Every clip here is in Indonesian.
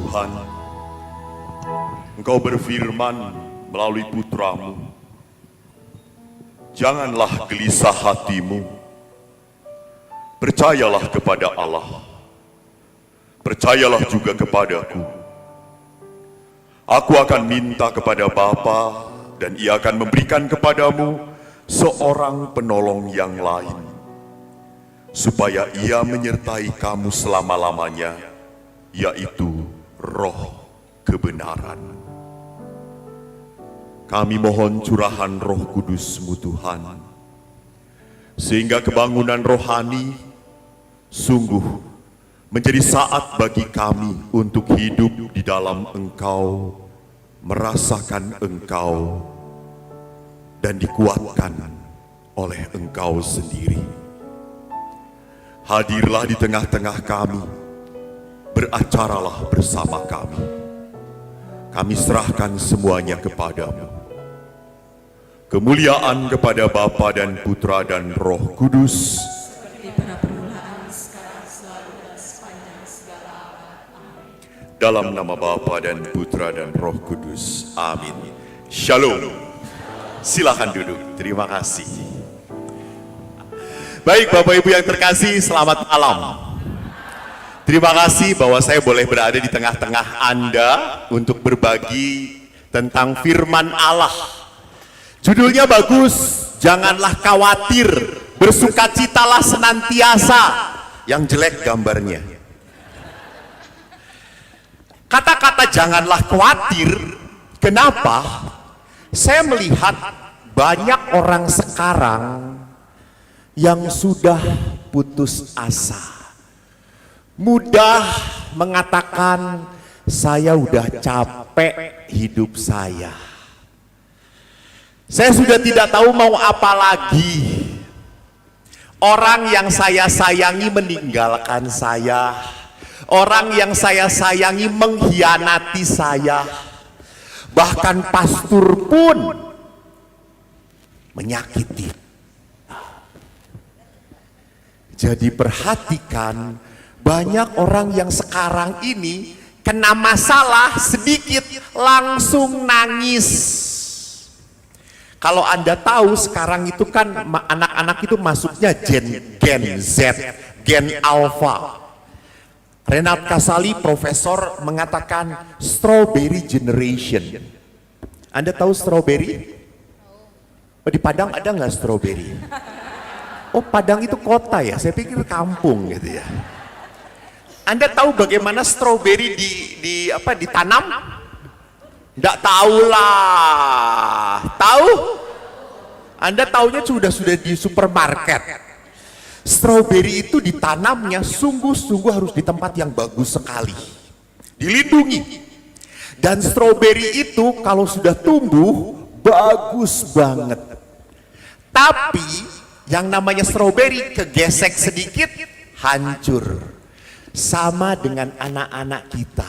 Tuhan, Engkau berfirman melalui putra-Mu, janganlah gelisah hatimu, percayalah kepada Allah, percayalah juga kepadaku. Aku akan minta kepada Bapa dan Ia akan memberikan kepadamu seorang penolong yang lain, supaya Ia menyertai kamu selama-lamanya, yaitu Roh kebenaran. Kami mohon curahan Roh Kudus-Mu Tuhan, sehingga kebangunan rohani sungguh menjadi saat bagi kami untuk hidup di dalam Engkau, merasakan Engkau, dan dikuatkan oleh Engkau sendiri. Hadirlah di tengah-tengah kami, beracaralah bersama kami. Kami serahkan semuanya kepadamu. Kemuliaan kepada Bapa dan Putra dan Roh Kudus, seperti pada permulaan, sekarang, selalu, dan sepanjang segala abad. Amin. dalam nama Bapa dan Putra dan Roh Kudus. Amin. Shalom. Silakan duduk. Terima kasih. Baik Bapak Ibu yang terkasih, selamat malam. Terima kasih bahwa saya boleh berada di tengah-tengah Anda untuk berbagi tentang firman Allah. Judulnya bagus, janganlah khawatir, bersukacitalah senantiasa. Yang jelek gambarnya. Kata-kata janganlah khawatir, kenapa? Saya melihat banyak orang sekarang yang sudah putus asa. Mudah mengatakan, saya udah capek hidup saya. Saya sudah tidak tahu mau apa lagi. Orang yang saya sayangi meninggalkan saya. Orang yang saya sayangi mengkhianati saya. Bahkan pastor pun menyakiti. Jadi perhatikan, banyak orang yang sekarang ini kena masalah sedikit langsung nangis. Kalau Anda tahu sekarang itu kan anak-anak itu masuknya Gen Z, Gen Alpha. Renat Kasali, profesor, mengatakan strawberry generation. Anda tahu strawberry? Oh, di Padang ada nggak strawberry? Oh, Padang itu kota ya, saya pikir kampung gitu ya. Anda tahu bagaimana strawberry ditanam? Nggak tahu lah. Tahu? Anda tahunya sudah di supermarket. Strawberry itu ditanamnya sungguh-sungguh harus di tempat yang bagus sekali, dilindungi. Dan strawberry itu kalau sudah tumbuh bagus banget. Tapi yang namanya strawberry kegesek sedikit hancur. Sama dengan anak-anak kita.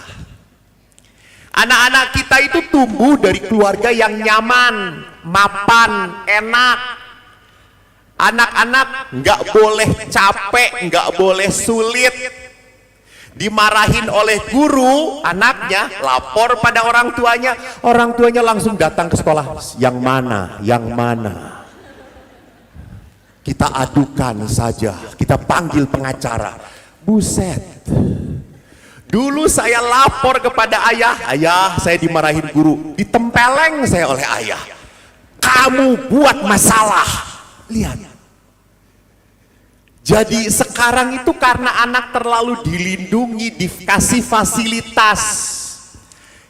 Anak-anak kita itu tumbuh dari keluarga yang nyaman, mapan, enak. Anak-anak nggak boleh capek, nggak boleh sulit. Dimarahin oleh guru, anaknya lapor pada orang tuanya langsung datang ke sekolah. Yang mana? Yang mana? Kita adukan saja, kita panggil pengacara. Buset. Dulu saya lapor kepada ayah saya dimarahin guru, ditempeleng saya oleh ayah. Kamu buat masalah. Lihat. Jadi sekarang itu karena anak terlalu dilindungi, dikasih fasilitas.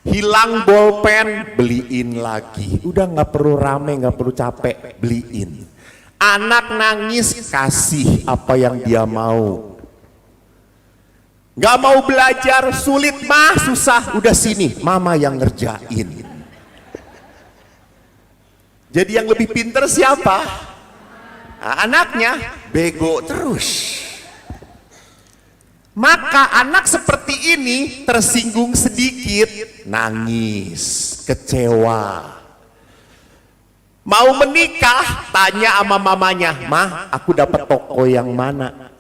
Hilang bolpen, beliin lagi. Udah nggak perlu rame, nggak perlu capek, beliin. Anak nangis, kasih apa yang dia mau. Gak mau belajar, sulit mah, susah, udah sini, mama yang ngerjain. Jadi yang lebih pinter siapa? Nah, anaknya bego terus. Maka anak seperti ini tersinggung sedikit, nangis, kecewa. Mau menikah, tanya sama mamanya, "Mah, aku dapat toko yang mana?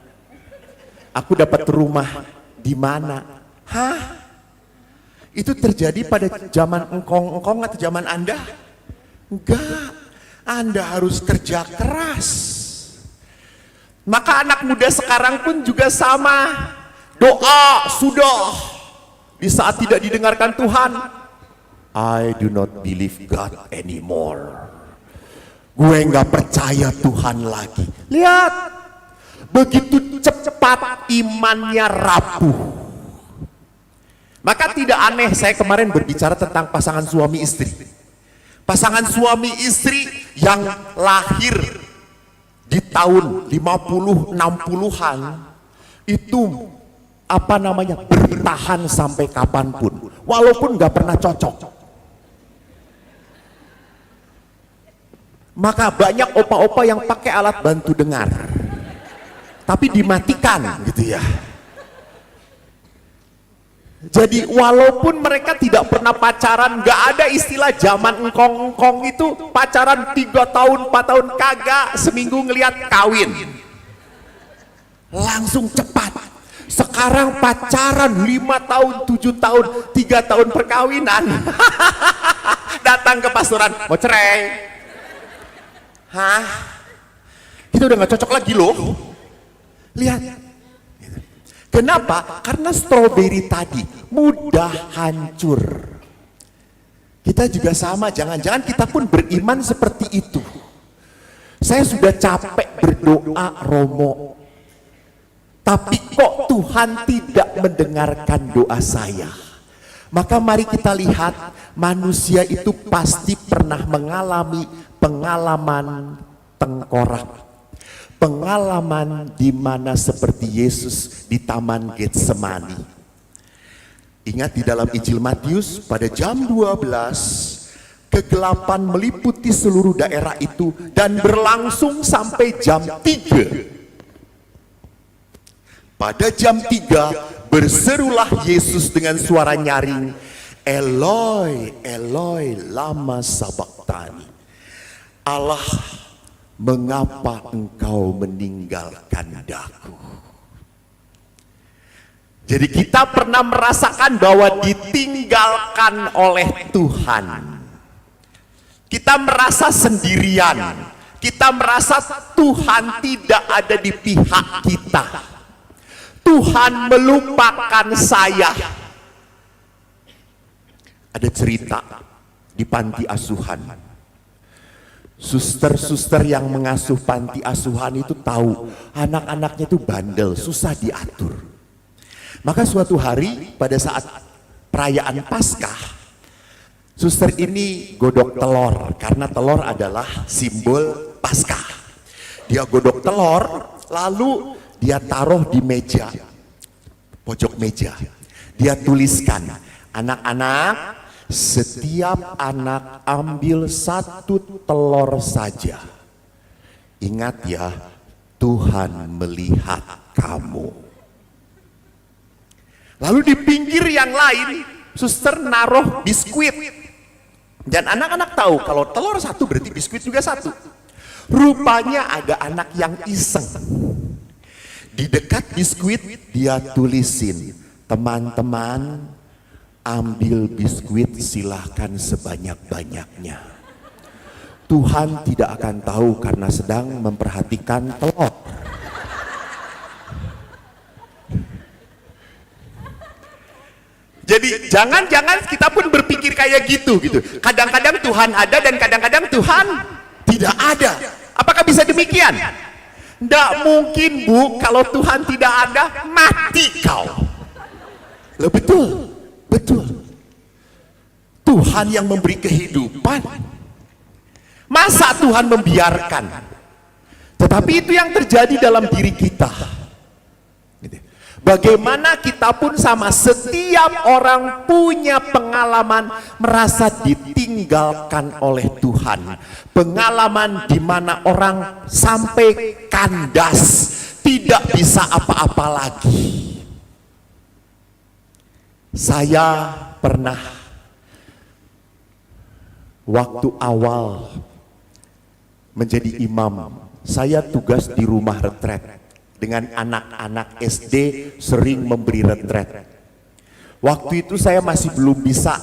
Aku dapat rumah di mana?" Hah? Itu terjadi pada zaman engkong atau zaman Anda? Enggak. Anda harus kerja keras. Maka anak muda sekarang pun juga sama. Doa sudah. Di saat tidak didengarkan Tuhan, I do not believe God anymore. Gue nggak percaya Tuhan lagi. Lihat, begitu cepat imannya rapuh. Maka tidak aneh saya kemarin berbicara tentang pasangan suami istri. Pasangan suami istri yang lahir di tahun 50 60-an itu bertahan sampai kapanpun, walaupun nggak pernah cocok. Maka banyak opa-opa yang pakai alat bantu dengar, tapi dimatikan gitu ya. Jadi walaupun mereka tidak pernah pacaran, nggak ada istilah zaman engkong-engkong itu pacaran 3 tahun 4 tahun, kagak, seminggu ngelihat kawin, langsung cepat. Sekarang pacaran 5 tahun 7 tahun 3 tahun perkawinan. Datang ke pastoran mau cerai. Hah? Kita udah nggak cocok lagi loh. Lihat. Kenapa? Karena stroberi tadi mudah hancur. Kita juga sama, jangan-jangan kita pun beriman seperti itu. Saya sudah capek berdoa Romo, tapi kok Tuhan tidak mendengarkan doa saya. Maka mari kita lihat, manusia itu pasti pernah mengalami pengalaman tengkorak. Pengalaman di mana seperti Yesus di Taman Getsemani. Ingat di dalam Injil Matius pada jam 12, kegelapan meliputi seluruh daerah itu dan berlangsung sampai jam 3. Pada jam 3 berserulah Yesus dengan suara nyaring, Eloi, Eloi, lama sabachthani. Allah, mengapa engkau meninggalkan daku? Jadi kita pernah merasakan bahwa ditinggalkan oleh Tuhan. Kita merasa sendirian. Kita merasa Tuhan tidak ada di pihak kita. Tuhan melupakan saya. Ada cerita di panti asuhan. Suster-suster yang mengasuh panti asuhan itu tahu anak-anaknya itu bandel, susah diatur. Maka suatu hari pada saat perayaan Paskah, suster ini godok telur karena telur adalah simbol Paskah. Dia godok telur, lalu dia taruh di meja, pojok meja. Dia tuliskan, anak-anak, setiap anak ambil 1 telur saja. Ingat ya, Tuhan melihat kamu. Lalu di pinggir yang lain, suster naruh biskuit. Dan anak-anak tahu kalau telur 1 berarti biskuit juga 1. Rupanya ada anak yang iseng. Di dekat biskuit dia tulisin, teman-teman, ambil biskuit silahkan sebanyak-banyaknya. Tuhan tidak akan tahu karena sedang memperhatikan telur. Jadi jangan-jangan kita pun berpikir kayak gitu. Kadang-kadang Tuhan ada dan kadang-kadang Tuhan tidak ada. Apakah bisa demikian? Tidak mungkin, Bu. Kalau Tuhan tidak ada, mati kau. Loh, betul. Betul. Tuhan yang memberi kehidupan. Masa Tuhan membiarkan? Tetapi itu yang terjadi dalam diri kita. Bagaimana kita pun sama, setiap orang punya pengalaman merasa ditinggalkan oleh Tuhan. Pengalaman di mana orang sampai kandas, tidak bisa apa-apa lagi. Saya pernah waktu awal menjadi imam, saya tugas di rumah retret dengan anak-anak SD, sering memberi retret. Waktu itu saya masih belum bisa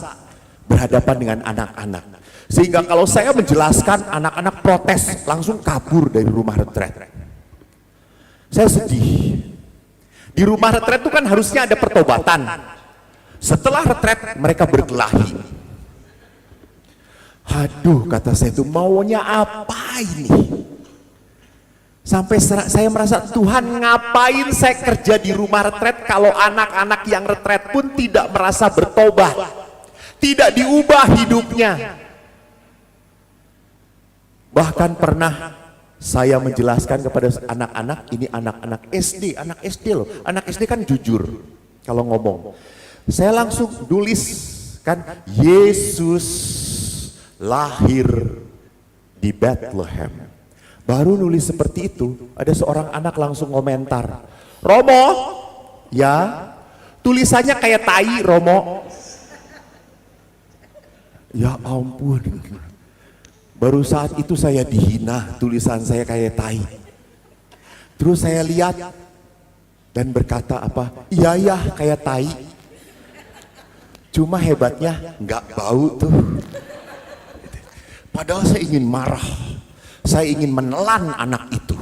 berhadapan dengan anak-anak. Sehingga kalau saya menjelaskan, anak-anak protes, langsung kabur dari rumah retret. Saya sedih. Di rumah retret itu kan harusnya ada pertobatan. Setelah retret, mereka berkelahi. Aduh, kata saya itu, maunya apa ini? Sampai saya merasa, Tuhan, ngapain saya kerja di rumah retret kalau anak-anak yang retret pun tidak merasa bertobat, tidak diubah hidupnya. Bahkan pernah saya menjelaskan kepada anak-anak, ini anak-anak SD loh. Anak SD kan jujur kalau ngomong. Saya langsung tulis kan, Yesus lahir di Bethlehem. Baru nulis seperti itu, ada seorang anak langsung komentar, Romo, ya, tulisannya kayak tai, Romo. Ya ampun, baru saat itu saya dihina, tulisan saya kayak tai. Terus saya lihat dan berkata apa, iya ya kayak tai. Cuma hebatnya nggak bau tuh. Padahal saya ingin marah. Saya ingin menelan anak itu.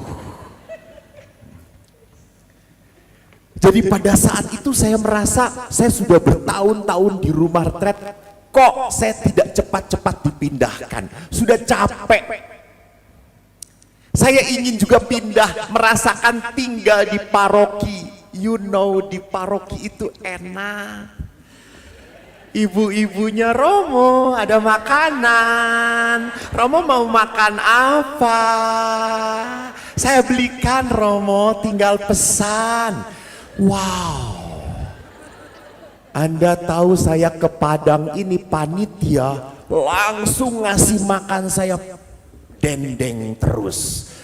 Jadi pada saat itu saya merasa saya sudah bertahun-tahun di rumah retret, kok saya tidak cepat-cepat dipindahkan. Sudah capek. Saya ingin juga pindah, merasakan tinggal di paroki. You know, di paroki itu enak. Ibu-ibunya Romo ada makanan. Romo mau makan apa? Saya belikan, Romo, tinggal pesan. Wow. Anda tahu saya ke Padang ini panitia langsung ngasih makan saya dendeng terus.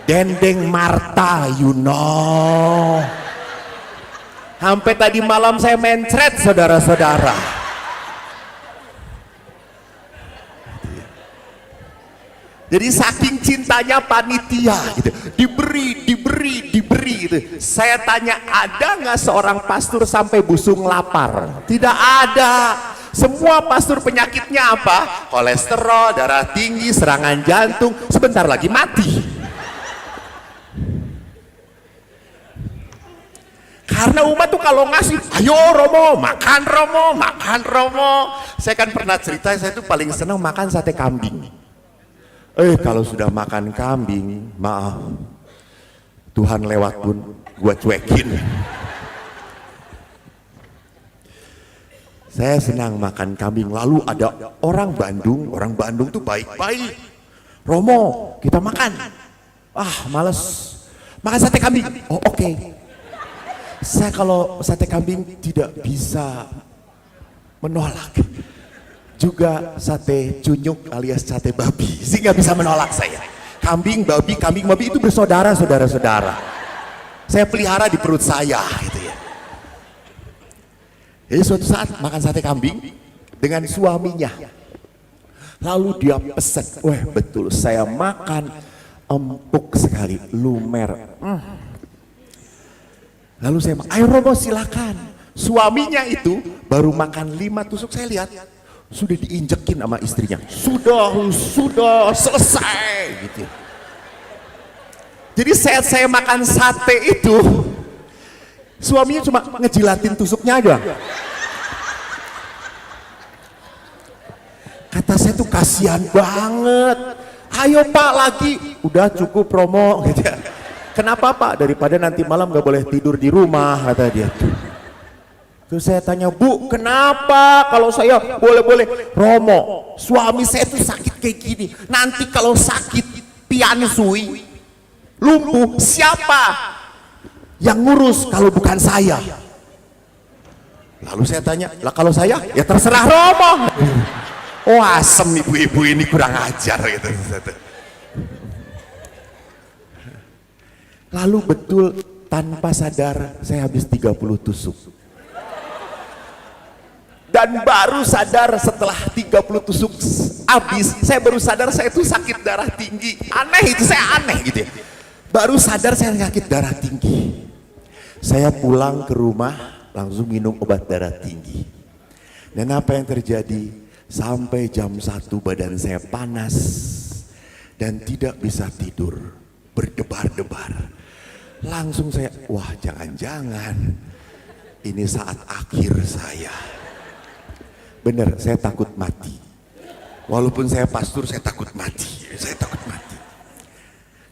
Dendeng Marta, you know. Sampai tadi malam saya mencret, saudara-saudara. Jadi saking cintanya panitia gitu, diberi gitu. Saya tanya, ada nggak seorang pastor sampai busung lapar? Tidak ada. Semua pastor penyakitnya apa? Kolesterol, darah tinggi, serangan jantung, sebentar lagi mati. Karena umat tuh kalau ngasih, ayo Romo, makan Romo, makan Romo. Saya kan pernah cerita, saya tuh paling senang makan sate kambing. Kalau sudah makan kambing, maaf, Tuhan lewat pun gua cuekin. Saya senang makan kambing. Lalu ada orang Bandung tuh baik-baik. Romo, kita makan. Males. Makan sate kambing. Oh, oke. Saya kalau sate kambing tidak bisa menolak. Juga sate cunyuk alias sate babi, sih nggak bisa menolak saya. Kambing babi itu bersaudara, saudara-saudara. Saya pelihara di perut saya, gitu ya. Jadi suatu saat makan sate kambing dengan suaminya, lalu dia pesen, wah betul, saya makan empuk sekali, lumer. Lalu saya, ayo Romo silakan. Suaminya itu baru makan 5 tusuk, saya lihat sudah diinjekin sama istrinya, sudah selesai gitu. Jadi saat saya makan sate itu, suaminya cuma ngejilatin tusuknya aja. Kata saya tuh kasihan banget. Ayo Pak lagi, udah cukup Romo gitu. Kenapa Pak? Daripada nanti malam gak boleh tidur di rumah, kata dia. Terus saya tanya, Bu, kenapa kalau saya boleh-boleh? Romo, suami saya tuh sakit kayak gini. Nanti kalau sakit piansui, lumpuh, siapa yang ngurus kalau bukan saya? Lalu saya tanya, lah kalau saya? Ya terserah Romo. Oh asem ibu-ibu ini, kurang ajar gitu. Lalu betul tanpa sadar saya habis 30 tusuk. Dan baru sadar setelah 30 tusuk habis, saya baru sadar saya itu sakit darah tinggi. Aneh itu, saya aneh gitu ya. Baru sadar saya sakit darah tinggi. Saya pulang ke rumah, langsung minum obat darah tinggi. Dan apa yang terjadi? Sampai jam 1 badan saya panas dan tidak bisa tidur, berdebar-debar. Langsung saya, wah jangan-jangan ini saat akhir saya. Bener, saya takut mati. Walaupun saya pastor, saya takut mati. Saya takut mati.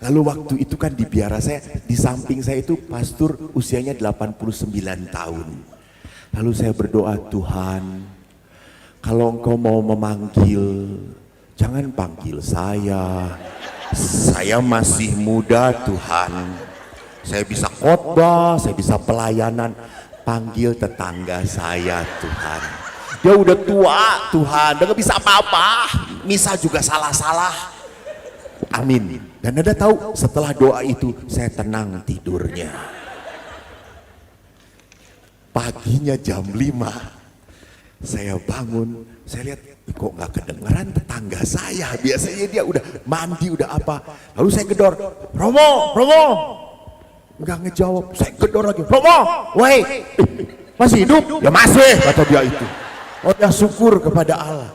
Lalu waktu itu kan di biara saya, di samping saya itu pastor usianya 89 tahun. Lalu saya berdoa, Tuhan, kalau Engkau mau memanggil, jangan panggil saya. Saya masih muda Tuhan. Saya bisa khotbah, saya bisa pelayanan. Panggil tetangga saya Tuhan. Dia udah tua Tuhan, dia gak bisa apa-apa. Misa juga salah-salah. Amin. Dan Anda tahu setelah doa itu saya tenang tidurnya. Paginya jam 5 saya bangun, saya lihat kok nggak kedengaran tetangga saya. Biasanya dia udah mandi, udah apa. Lalu saya gedor, Romo, Romo. Nggak ngejawab, saya gedor lagi, Romo, woi, masih hidup? Ya masih, kata dia itu. Oh ya syukur kepada Allah.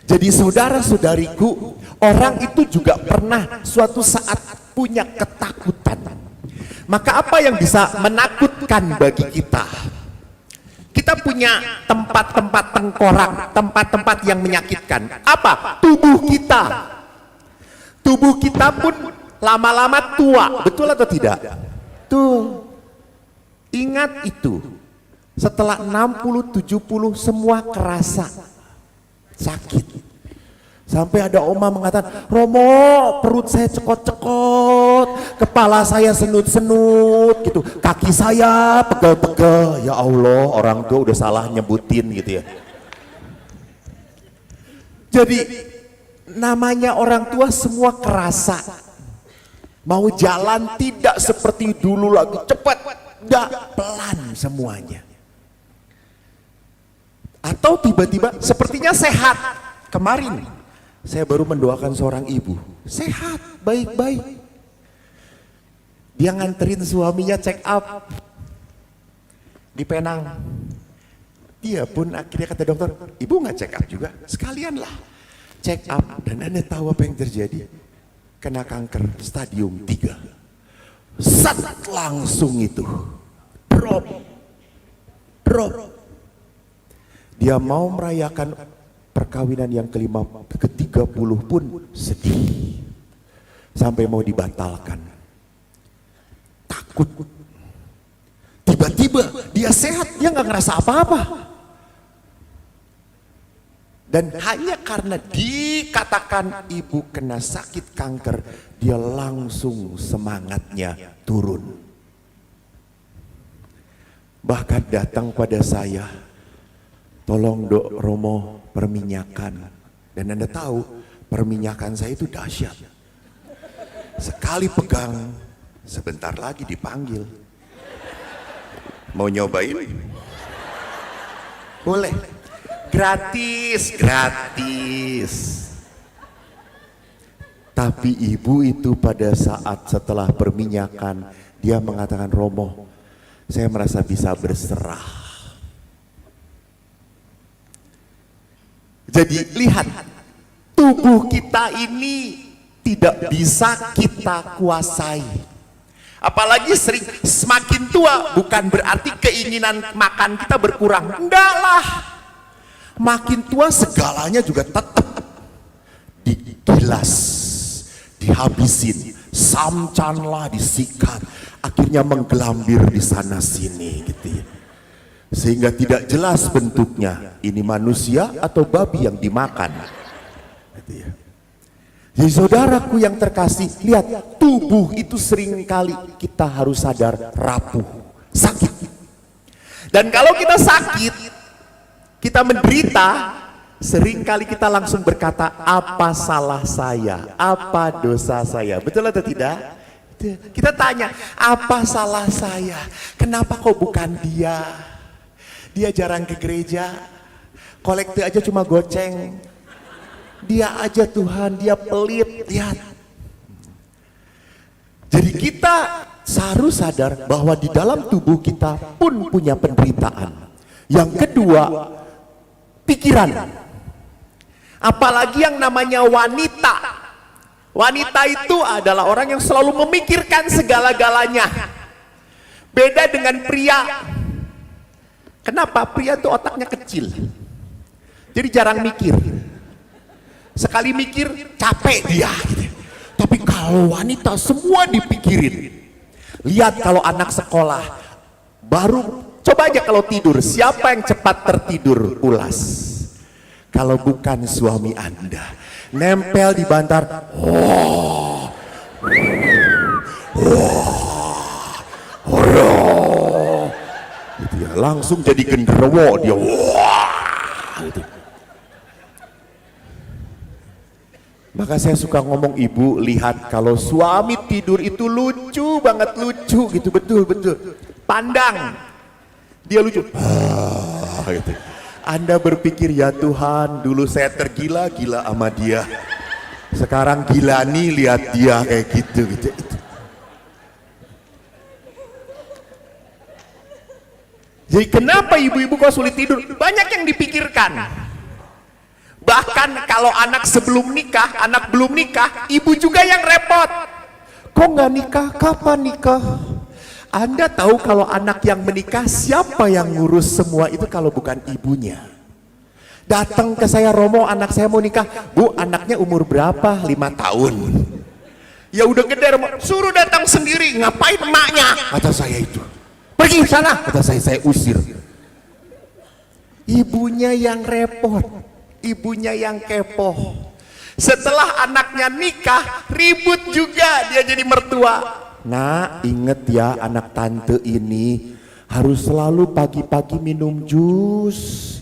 Jadi saudara-saudariku, orang itu juga pernah suatu saat punya ketakutan. Maka apa yang bisa menakutkan bagi kita? Kita punya tempat-tempat tengkorak, tempat-tempat yang menyakitkan. Apa? Tubuh kita. Tubuh kita pun lama-lama tua, betul atau tidak? Tuh, ingat itu. Setelah 60-70 semua kerasa sakit. Sampai ada oma mengatakan, Romo perut saya cekot-cekot, kepala saya senut-senut gitu, kaki saya pegel-pegel. Ya Allah, orang tua udah salah nyebutin gitu ya. Jadi namanya orang tua semua kerasa. Mau jalan tidak seperti dulu lagi cepat, enggak, pelan semuanya. Atau tiba-tiba sepertinya sehat. Kemarin saya baru mendoakan seorang ibu, sehat, baik-baik. Dia nganterin suaminya check up di Penang. Dia pun akhirnya kata dokter, ibu nggak check up juga? Sekalian lah check up. Dan Anda tahu apa yang terjadi? Kena kanker stadium 3. Sat langsung itu drop. Dia mau merayakan perkawinan yang ke-30 pun sedih. Sampai mau dibatalkan. Takut. Tiba-tiba dia sehat, dia nggak ngerasa apa-apa. Dan hanya karena dikatakan ibu kena sakit kanker, dia langsung semangatnya turun. Bahkan datang pada saya, tolong Dok Romo perminyakan. Dan Anda tahu perminyakan saya itu dahsyat. Sekali pegang, sebentar lagi dipanggil. Mau nyobain? Boleh. Gratis. Tapi ibu itu pada saat setelah perminyakan, dia mengatakan, Romo, saya merasa bisa berserah. Jadi lihat, tubuh kita ini tidak bisa kita kuasai. Apalagi semakin tua bukan berarti keinginan makan kita berkurang. Enggak lah. Makin tua segalanya juga tetap digilas, dihabisin, samcan lah disikat, akhirnya menggelambir di sana sini gitu ya. Sehingga tidak jelas bentuknya, ini manusia atau babi yang dimakan gitu ya. Jadi saudaraku yang terkasih, lihat, tubuh itu seringkali kita harus sadar rapuh, sakit. Dan kalau kita sakit, kita menderita, seringkali kita langsung berkata, apa salah saya, apa dosa saya, betul atau tidak? Kita tanya, apa salah saya, kenapa kok bukan dia? Dia jarang ke gereja, kolekte aja cuma goceng. Dia aja Tuhan, dia pelit, lihat. Jadi kita harus sadar bahwa di dalam tubuh kita pun punya penderitaan. Yang kedua, pikiran. Apalagi yang namanya wanita. Wanita itu adalah orang yang selalu memikirkan segala-galanya. Beda dengan pria. Kenapa? Pria itu otaknya kecil. Jadi jarang mikir. Sekali mikir capek dia. Tapi kalau wanita semua dipikirin. Lihat kalau anak sekolah baru, coba aja kalau tidur, siapa yang cepat tertidur pulas? Kalau bukan suami Anda, nempel di bantal, gitu ya, langsung jadi genderuwo dia, gitu. Maka saya suka ngomong, ibu lihat kalau suami tidur itu lucu banget, lucu gitu, betul. Pandang, dia lucu. Gitu. Anda berpikir, ya Tuhan, dulu saya tergila-gila sama dia. Sekarang gila nih lihat dia kayak gitu. Jadi kenapa ibu-ibu kok sulit tidur? Banyak yang dipikirkan. Bahkan kalau anak sebelum nikah, anak belum nikah, ibu juga yang repot. Kok nggak nikah? Kapan nikah? Anda tahu kalau anak yang menikah, siapa yang ngurus semua itu kalau bukan ibunya? Datang ke saya, Romo, anak saya mau nikah. Bu, anaknya umur berapa? 5 tahun. Ya udah gede, Romo. Suruh datang sendiri. Ngapain emaknya? Kata saya itu. Pergi sana. Kata saya usir. Ibunya yang repot. Ibunya yang kepo. Setelah anaknya nikah, ribut juga dia jadi mertua. Nah, inget ya, anak tante ini harus selalu pagi-pagi minum jus.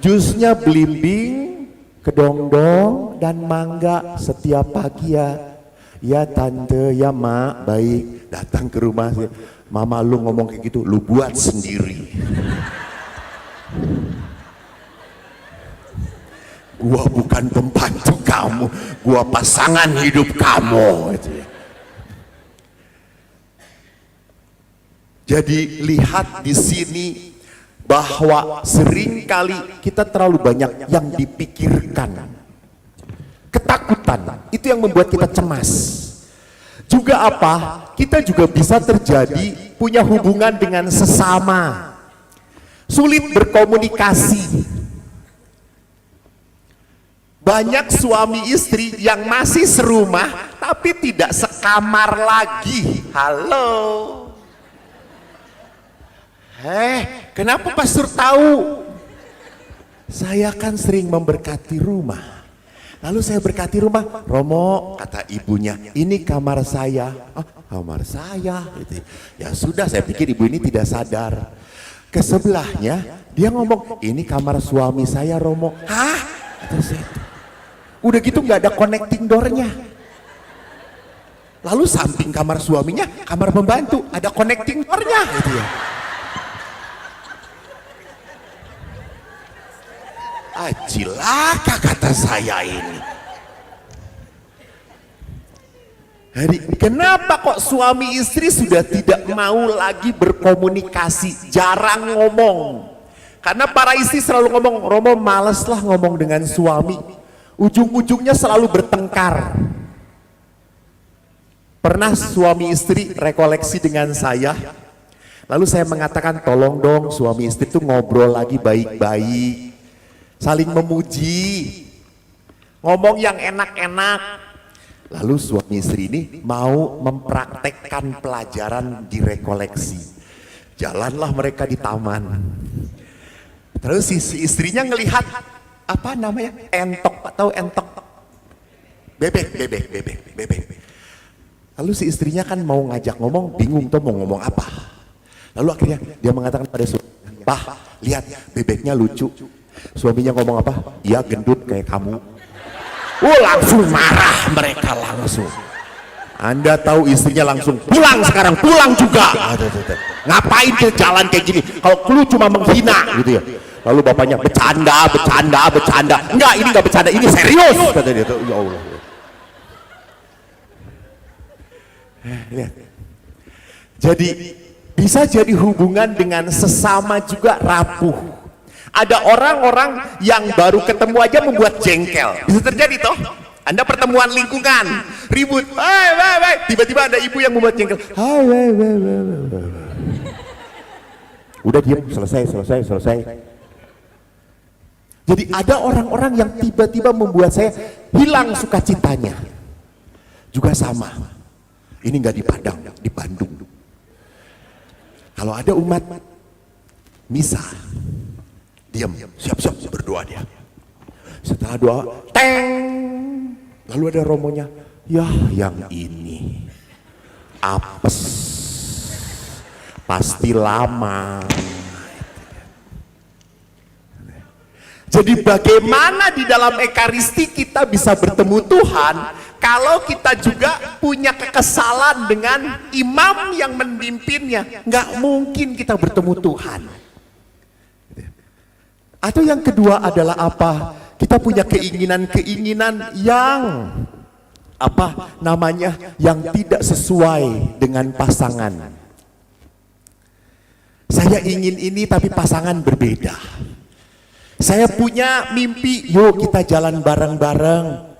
Jusnya belimbing, kedongdong, dan mangga setiap pagi ya. Ya tante, ya mak, baik. Datang ke rumah, mama lu ngomong kayak gitu, lu buat sendiri. Gua bukan pembantu kamu, gua pasangan hidup kamu. Jadi lihat di sini bahwa seringkali kita terlalu banyak yang dipikirkan. Ketakutan itu yang membuat kita cemas. Juga apa? Kita juga bisa terjadi punya hubungan dengan sesama. Sulit berkomunikasi. Banyak suami istri yang masih serumah tapi tidak sekamar lagi. Halo. Kenapa pastor tahu? Saya kan sering memberkati rumah. Lalu saya berkati rumah, Romo, kata ibunya, ini kamar saya. Oh, kamar saya. Gitu. Ya sudah, saya pikir ibu ini tidak sadar. Ke sebelahnya, dia ngomong, ini kamar suami saya, Romo. Hah? Kata saya, udah gitu nggak ada connecting doornya. Lalu samping kamar suaminya, kamar pembantu, ada connecting doornya. Gitu ya. Cilaka kata saya ini. Jadi kenapa kok suami istri sudah tidak mau lagi berkomunikasi, jarang ngomong? Karena para istri selalu ngomong, Romo males lah ngomong dengan suami. Ujung-ujungnya selalu bertengkar. Pernah suami istri rekoleksi dengan saya, lalu saya mengatakan tolong dong suami istri itu ngobrol lagi baik-baik, saling memuji, ngomong yang enak-enak. Lalu suami istri ini mau mempraktekkan pelajaran di rekoleksi. Jalanlah mereka di taman. Terus si istrinya ngelihat apa namanya, entok, tahu entok, bebek. Lalu si istrinya kan mau ngajak ngomong, bingung tuh mau ngomong apa. Lalu akhirnya dia mengatakan pada suaminya, Bah, lihat bebeknya lucu. Suaminya ngomong apa? Iya gendut kayak kamu. Langsung marah mereka langsung. Anda tahu istrinya langsung pulang sekarang, pulang juga. Ngapain ke jalan kayak gini? Kalau lu cuma menghina gitu ya. Lalu bapaknya bercanda. Enggak, ini enggak bercanda, ini serius. Kata dia tuh, ya Allah. Lihat. Jadi bisa jadi hubungan dengan sesama juga rapuh. Ada orang-orang yang baru ketemu aja membuat jengkel. Bisa terjadi toh? Anda pertemuan lingkungan, ribut, tiba-tiba ada ibu yang membuat jengkel. Udah diam, selesai. Jadi ada orang-orang yang tiba-tiba membuat saya hilang sukacitanya. Juga sama. Ini nggak di Padang, di Bandung. Kalau ada umat misa, diam, siap-siap berdoa dia. Setelah doa, teng, lalu ada romonya, ya yang ini apes, pasti lama. Jadi bagaimana di dalam Ekaristi kita bisa bertemu Tuhan kalau kita juga punya kekesalan dengan imam yang memimpinnya? Nggak mungkin kita bertemu Tuhan. Atau yang kedua adalah apa? Kita punya keinginan-keinginan yang yang tidak sesuai dengan pasangan. Saya ingin ini tapi pasangan berbeda. Saya punya mimpi, yuk kita jalan bareng-bareng.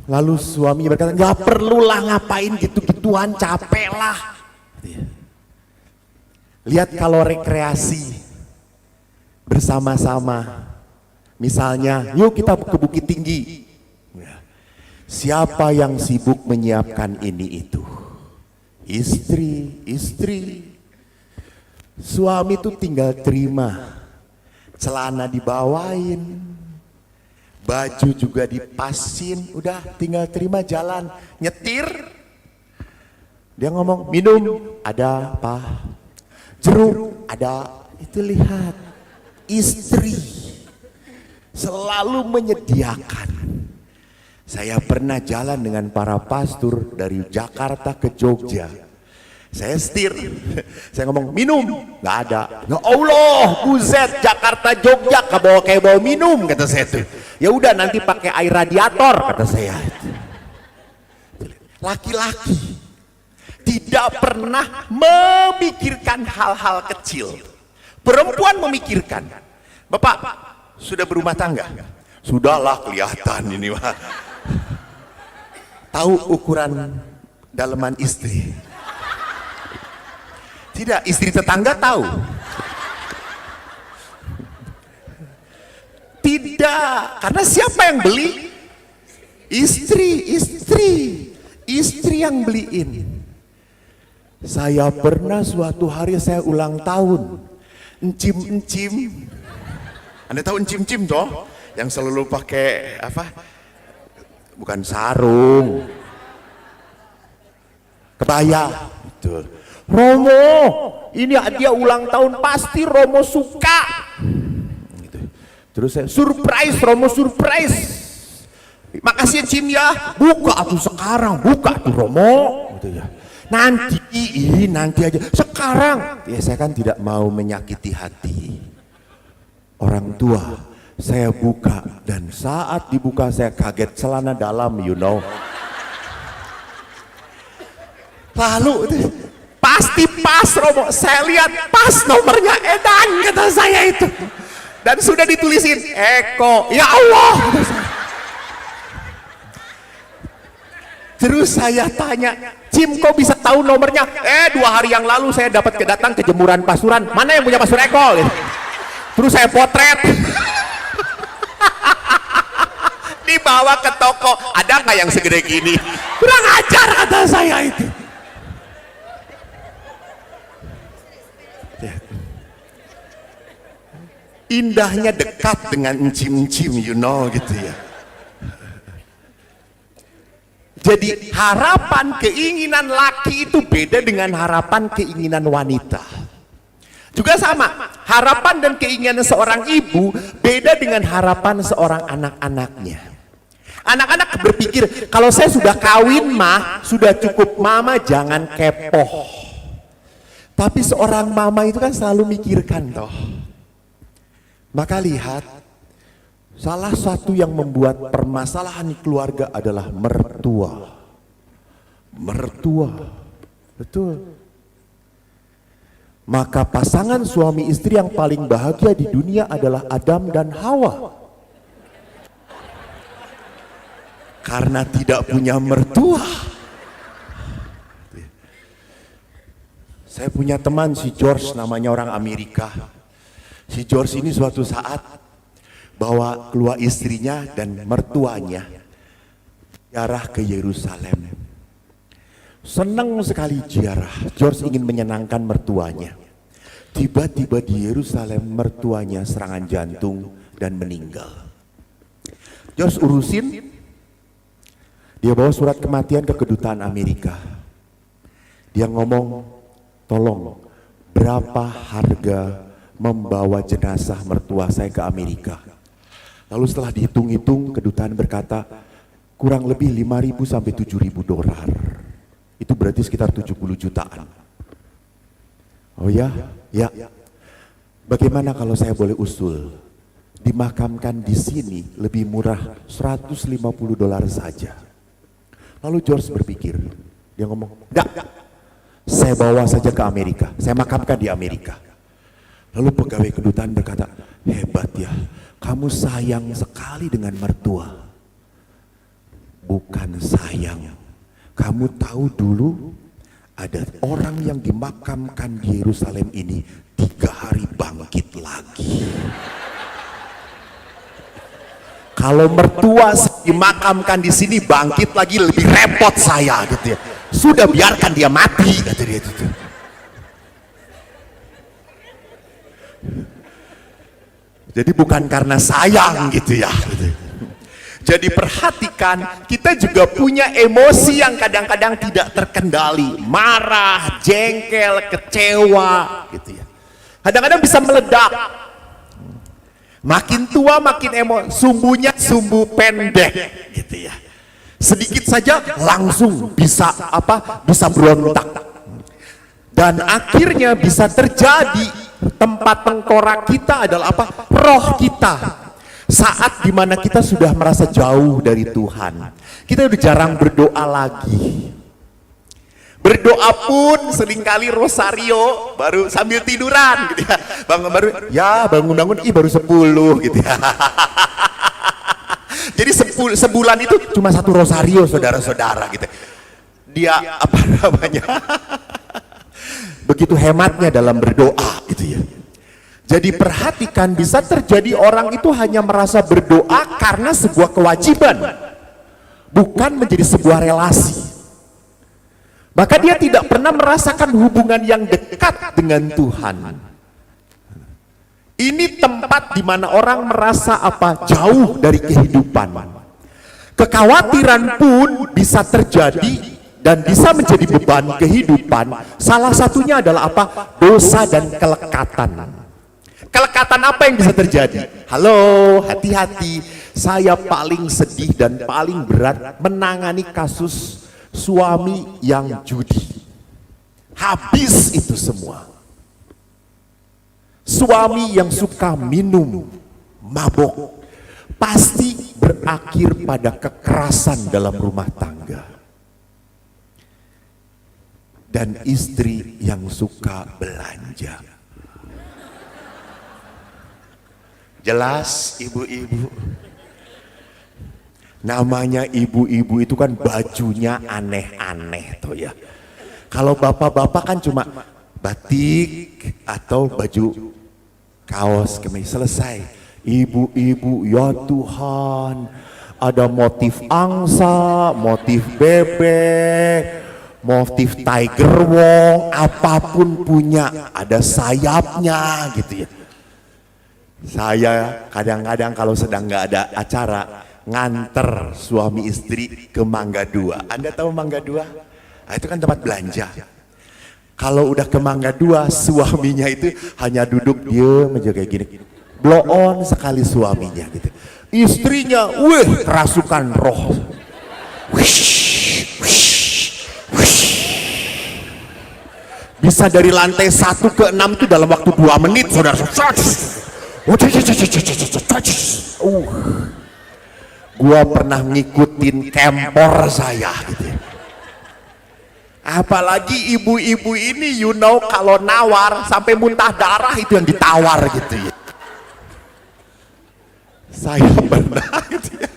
Lalu suami berkata, nggak perlulah ngapain gitu-gituan, capek lah. Lihat kalau rekreasi bersama-sama, misalnya, yuk kita ke Bukit Tinggi. Siapa yang sibuk menyiapkan ini itu? Istri. Suami itu tinggal terima. Celana dibawain, baju juga dipasin, udah tinggal terima jalan, nyetir. Dia ngomong, minum, ada apa? Jeruk, ada. Itu lihat, istri selalu menyediakan. Saya pernah jalan dengan para pastor dari Jakarta ke Jogja. Saya setir, saya ngomong minum, nggak ada. Ya Allah, buset, Jakarta Jogja kayak bawa minum, kata saya tuh. Ya udah nanti pakai air radiator, kata saya. Laki-laki tidak pernah memikirkan hal-hal kecil. Perempuan memikirkan. Bapak sudah berumah tangga? Sudahlah, kelihatan ini mah. Tahu ukuran daleman istri? Tidak, istri tetangga tahu. Tidak, karena siapa yang beli? Istri yang beliin. Saya pernah suatu hari saya ulang tahun, encim. Anda tahu encim toh? Yang selalu pakai apa? Bukan sarung, kebaya. Betul. Romo, ini dia ulang tahun, pasti Romo suka. Gitu. Terus saya surprise, Romo surprise. Makasih Cim ya, buka tuh sekarang, buka tuh Romo. Gitu ya. Nanti aja. Sekarang, ya saya kan tidak mau menyakiti hati orang tua. Saya buka dan saat dibuka saya kaget, celana dalam, you know. Lalu pasti pas Romo, saya lihat pas nomornya edan, kata saya itu. Dan sudah ditulisin Eko, ya Allah. Terus saya tanya, Cim kok bisa tahu nomornya? 2 hari yang lalu saya dapat datang ke jemuran pasuran, mana yang punya pasur Eko? Terus saya potret. Dibawa ke toko, ada nggak yang segede gini? Kurang ajar, kata saya itu. Indahnya dekat dengan encim-encim, you know, gitu ya. Jadi harapan keinginan laki itu beda dengan harapan keinginan wanita. Juga sama, harapan dan keinginan seorang ibu beda dengan harapan seorang anak-anaknya. Anak-anak berpikir, kalau saya sudah kawin mah, sudah cukup, mama jangan kepoh. Tapi seorang mama itu kan selalu mikirkan toh. Maka lihat, salah satu yang membuat permasalahan keluarga adalah mertua. Mertua, betul. Maka pasangan suami istri yang paling bahagia di dunia adalah Adam dan Hawa. Karena tidak punya mertua. Saya punya teman si George, namanya orang Amerika. Si George ini suatu saat bawa keluar istrinya dan mertuanya ziarah ke Yerusalem. Senang sekali ziarah. George ingin menyenangkan mertuanya. Tiba-tiba di Yerusalem mertuanya serangan jantung dan meninggal. George urusin, dia bawa surat kematian ke kedutaan Amerika. Dia ngomong, tolong berapa harga membawa jenazah mertua saya ke Amerika. Lalu setelah dihitung-hitung, kedutaan berkata kurang lebih 5.000 sampai 7.000 dolar. Itu berarti sekitar 70 jutaan. Oh ya, ya. Bagaimana kalau saya boleh usul? Dimakamkan di sini lebih murah 150 dolar saja. Lalu George berpikir, dia ngomong, enggak, saya bawa saja ke Amerika, saya makamkan di Amerika. Lalu pegawai kedutaan berkata, hebat ya, kamu sayang sekali dengan mertua. Bukan sayang. Kamu tahu dulu ada orang yang dimakamkan di Yerusalem ini 3 hari bangkit lagi. Kalau mertua dimakamkan di sini bangkit lagi lebih repot saya gitu ya. Sudah biarkan dia mati kata dia itu. Jadi bukan karena sayang gitu ya. Gitu. Jadi perhatikan, kita juga punya emosi yang kadang-kadang tidak terkendali, marah, jengkel, kecewa, gitu ya. Kadang-kadang bisa meledak. Makin tua makin emosi, sumbunya sumbu pendek, gitu ya. Sedikit saja langsung bisa bisa berontak. Dan akhirnya bisa terjadi tempat tengkorak kita adalah roh kita. Saat dimana kita sudah merasa jauh dari Tuhan, kita udah jarang berdoa lagi. Berdoa pun seringkali rosario baru sambil tiduran gitu ya. Bangun-bangun baru 10 gitu ya. Jadi sebulan itu cuma 1 rosario saudara-saudara gitu. Dia begitu hematnya dalam berdoa gitu ya. Jadi perhatikan, bisa terjadi orang itu hanya merasa berdoa karena sebuah kewajiban, bukan menjadi sebuah relasi. Maka dia tidak pernah merasakan hubungan yang dekat dengan Tuhan. Ini tempat di mana orang merasa jauh dari kehidupan. Kekhawatiran pun bisa terjadi dan bisa menjadi beban kehidupan. Salah satunya adalah dosa dan kelekatan. Kelekatan apa yang bisa terjadi? Halo, hati-hati. Saya paling sedih dan paling berat menangani kasus suami yang judi. Habis itu semua. Suami yang suka minum, mabok, pasti berakhir pada kekerasan dalam rumah tangga. Dan istri yang suka belanja. Jelas ibu-ibu. Namanya ibu-ibu itu kan bajunya aneh-aneh tuh ya. Kalau bapak-bapak kan cuma batik atau baju kaos kemeja selesai. Ibu-ibu ya Tuhan, ada motif angsa, motif bebek, motif tiger wong, apapun punya, ada sayapnya gitu ya. Saya kadang-kadang kalau sedang nggak ada acara nganter suami istri ke Mangga 2. Anda tahu Mangga 2? Nah, itu kan tempat belanja. Kalau udah ke Mangga 2, suaminya itu hanya duduk diem aja kayak gini. Blow on sekali suaminya gitu. Istrinya, kerasukan roh. Bisa dari lantai 1 ke 6 itu dalam waktu 2 menit, saudara. Gua pernah ngikutin kempor saya gitu. Apalagi ibu-ibu ini kalau nawar sampai muntah darah itu yang ditawar gitu ya. Saya pernah gitu ya.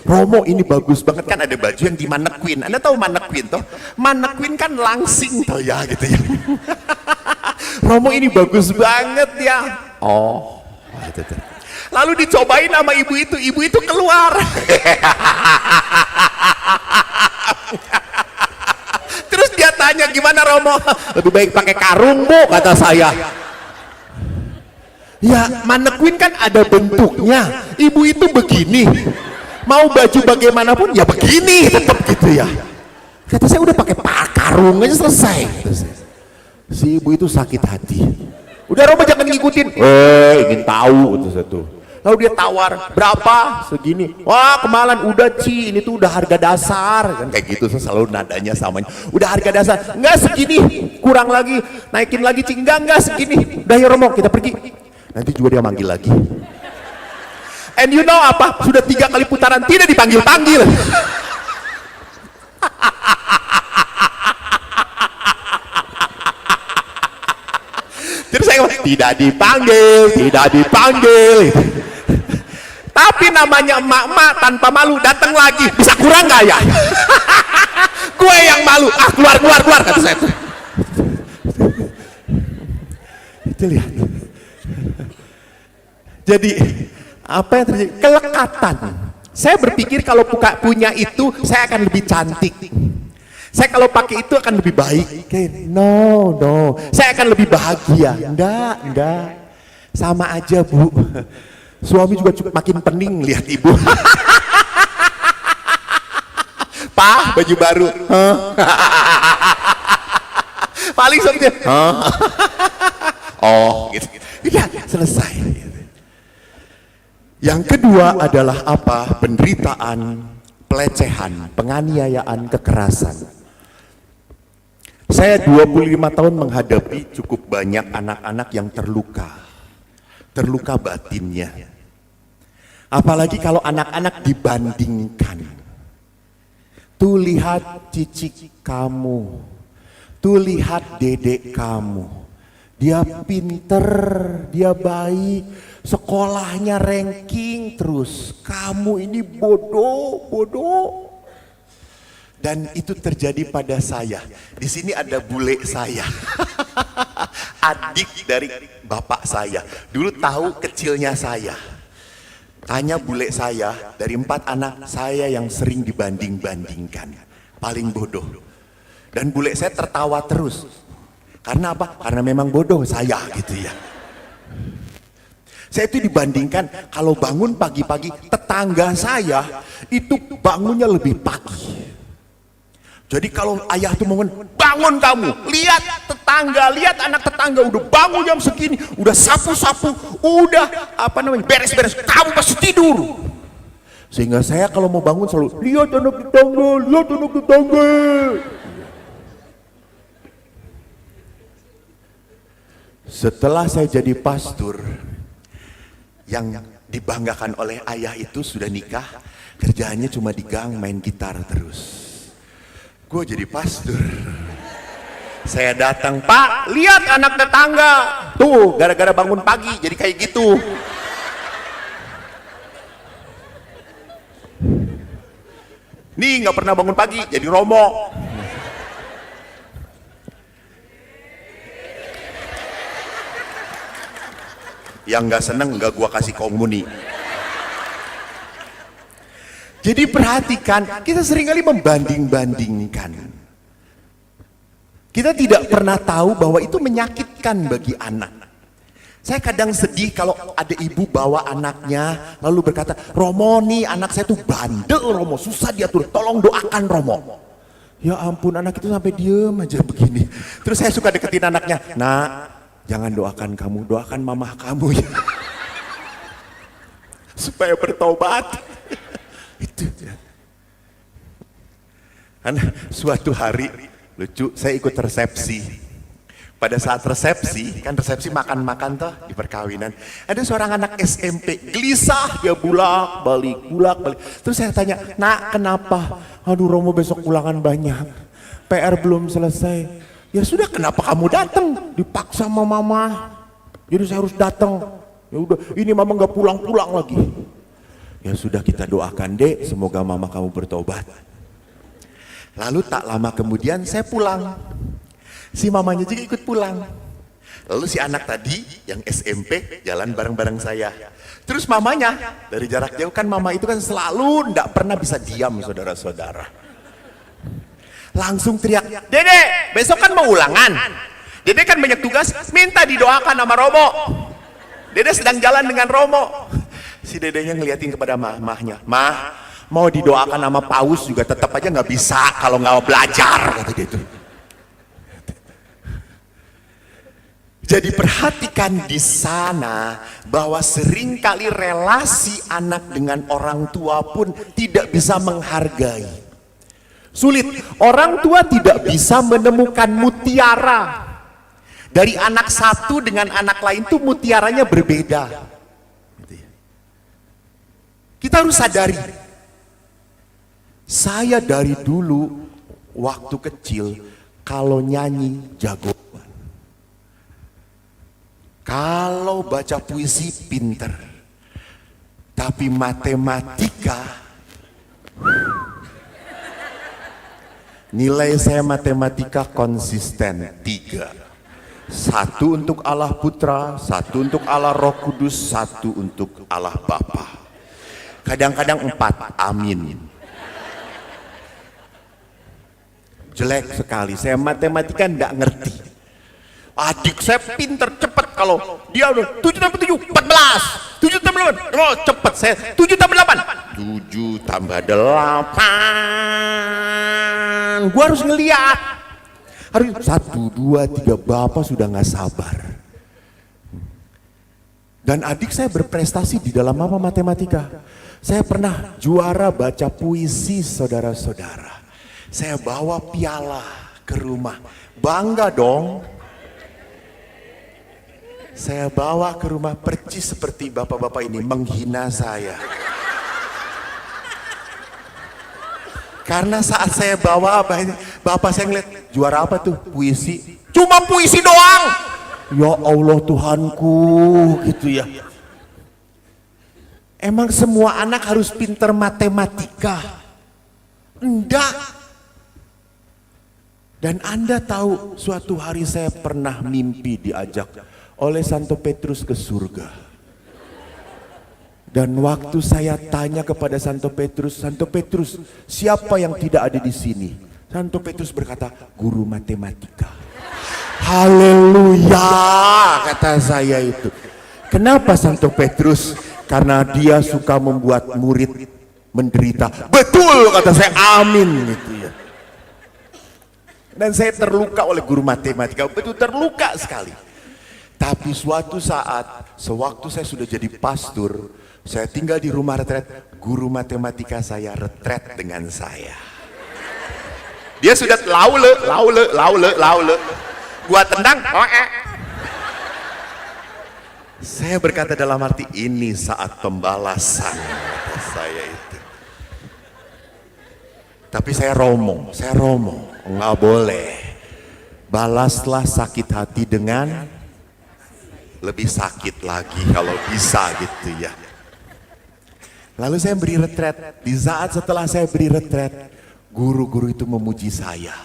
Romo ini bagus banget, kan ada baju yang di mannequin. Anda tahu mannequin toh? Mannequin kan langsing toh ya gitu ya. Romo ini bagus banget ya. Oh, gitu tuh. Lalu dicobain sama ibu itu keluar. Terus dia tanya, gimana Romo? Lebih baik pakai karung Bu, kata saya. Ya, mannequin kan ada bentuknya. Ibu itu begini. Mau baju bagaimanapun ya begini tetap gitu ya. Kata saya udah pakai karung aja selesai. Si ibu itu sakit hati. Udah Romo jangan ngikutin. Ingin tahu itu satu. Lalu dia tawar, berapa? Segini. Wah kemalan udah Ci, ini tuh udah harga dasar. Kan kayak gitu selalu nadanya samanya. Udah harga dasar, enggak segini, kurang lagi, naikin lagi Ci, enggak segini. Udah ya Romo kita pergi. Nanti juga dia manggil lagi. And you know apa? Sudah 3 kali putaran tidak dipanggil-panggil. Terus saya ngomong, tidak dipanggil. Tapi namanya emak-emak tanpa malu datang lagi, bisa kurang nggak ya? Gue yang malu, keluar kata saya. Itu lihat. Jadi apa yang terjadi? Kelekatan. Saya berpikir kalau punya itu saya akan lebih cantik. Saya kalau pakai itu akan lebih baik. No. Saya akan lebih bahagia. Enggak. Sama aja Bu. Suami juga makin pening lihat ibu. Pak, baju baru. Paling seperti oh, gitu. Ya, selesai. Yang kedua adalah apa? Penderitaan, pelecehan, penganiayaan, kekerasan. Saya 25 tahun menghadapi cukup banyak anak-anak yang terluka batinnya. Apalagi kalau anak-anak dibandingkan. Tuh lihat cicik kamu, tuh lihat dedek kamu. Dia pinter, dia baik, sekolahnya ranking terus. Kamu ini bodoh. Dan itu terjadi pada saya. Di sini ada bule saya. Adik dari bapak saya. Dulu tahu kecilnya saya. Tanya bule saya, dari 4 anak saya yang sering dibanding-bandingkan. Paling bodoh. Dan bule saya tertawa terus. Karena apa? Karena memang bodoh saya gitu ya. Saya itu dibandingkan kalau bangun pagi-pagi, tetangga saya itu bangunnya lebih pagi. Jadi kalau ayah tuh bangun kamu, lihat tetangga, lihat anak tetangga udah bangun jam segini, udah sapu-sapu, udah beres-beres, kamu masih tidur. Sehingga saya kalau mau bangun selalu lihat anak tetangga. Setelah saya jadi pastor, yang dibanggakan oleh ayah itu sudah nikah, kerjaannya cuma di gang main gitar terus. Gue jadi pastor. Saya datang, Pak, lihat anak tetangga. Tuh, gara-gara bangun pagi jadi kayak gitu. Nih, nggak pernah bangun pagi, jadi Romo. Yang nggak seneng nggak gua kasih komuni. Jadi perhatikan, kita seringkali membanding-bandingkan. Kita tidak pernah tahu bahwa itu menyakitkan bagi anak. Saya kadang sedih kalau ada ibu bawa anaknya lalu berkata, Romo nih anak saya tuh bandel Romo, susah diatur, tolong doakan Romo. Ya ampun, anak itu sampai diem aja begini. Terus saya suka deketin anaknya, nak jangan doakan kamu, doakan mamah kamu ya. Supaya bertobat. Itu ya. Suatu hari lucu, saya ikut resepsi. Pada saat resepsi, kan resepsi makan-makan toh di perkawinan. Ada seorang anak SMP, gelisah, dia bulak-balik. Terus saya tanya, nak kenapa? Aduh Romo besok ulangan banyak. PR belum selesai. Ya sudah, kenapa kamu datang? Dipaksa sama mama. Jadi saya harus datang. Ya udah, ini mama nggak pulang-pulang lagi. Ya sudah, kita doakan dek, semoga mama kamu bertobat. Lalu tak lama kemudian saya pulang. Si mamanya juga ikut pulang. Lalu si anak tadi yang SMP jalan bareng-bareng saya. Terus mamanya dari jarak jauh, kan mama itu kan selalu ndak pernah bisa diam, saudara-saudara. Langsung teriak, "Dede, besok kan mau ulangan. Dede kan banyak tugas, minta didoakan sama Romo. Dede sedang jalan dengan Romo." Si dedenya ngeliatin kepada mamahnya, "Mah, mau didoakan sama Paus juga tetap aja nggak bisa kalau nggak belajar," kata dia itu. Jadi perhatikan di sana bahwa seringkali relasi anak dengan orang tua pun tidak bisa menghargai. Sulit, orang tua tidak bisa menemukan mutiara. Dari anak satu dengan anak lain tuh mutiaranya berbeda. Kita harus sadari. Saya dari dulu waktu kecil kalau nyanyi jago. Kalau baca puisi pinter, tapi matematika, nilai saya matematika konsisten 3. 1 untuk Allah Putra, 1 untuk Allah Roh Kudus, 1 untuk Allah Bapa. Kadang-kadang 4, amin. Jelek sekali, saya matematika enggak ngerti. Adik saya pinter, cepat. Kalau dia udah 7 tambah 7, 14. 7 tambah 8, oh cepat. Saya 7 tambah 8, 7 tambah 8. Gua harus ngeliat. Harus 1, 2, 3, Bapak sudah nggak sabar. Dan adik saya berprestasi di dalam apa? Matematika. Saya pernah juara baca puisi, saudara-saudara. Saya bawa piala ke rumah. Bangga dong. Saya bawa ke rumah, percis seperti bapak-bapak ini menghina saya. Karena saat saya bawa, bapak saya ngeliat, "Juara apa tuh?" "Puisi." "Cuma puisi doang." Ya Allah Tuhanku, gitu ya. Emang semua anak harus pinter matematika? Enggak. Dan Anda tahu, suatu hari saya pernah mimpi diajak oleh Santo Petrus ke surga. Dan waktu saya tanya kepada Santo Petrus, "Santo Petrus, siapa yang tidak ada di sini?" Santo Petrus berkata, "Guru matematika." Haleluya, kata saya itu. Kenapa Santo Petrus? Karena dia suka membuat murid menderita. Betul, kata saya, amin gitu ya. Dan saya terluka oleh guru matematika, betul terluka sekali. Tapi suatu saat, sewaktu saya sudah jadi pastor, saya tinggal di rumah retret, guru matematika saya retret dengan saya. Dia sudah laule. Gua tendang, Saya berkata dalam arti, ini saat pembalasan, kata saya itu. Tapi saya romo, nggak boleh. Balaslah sakit hati dengan lebih sakit lagi kalau bisa gitu ya. Lalu saya beri retret. Di saat setelah saya beri retret, guru-guru itu memuji saya.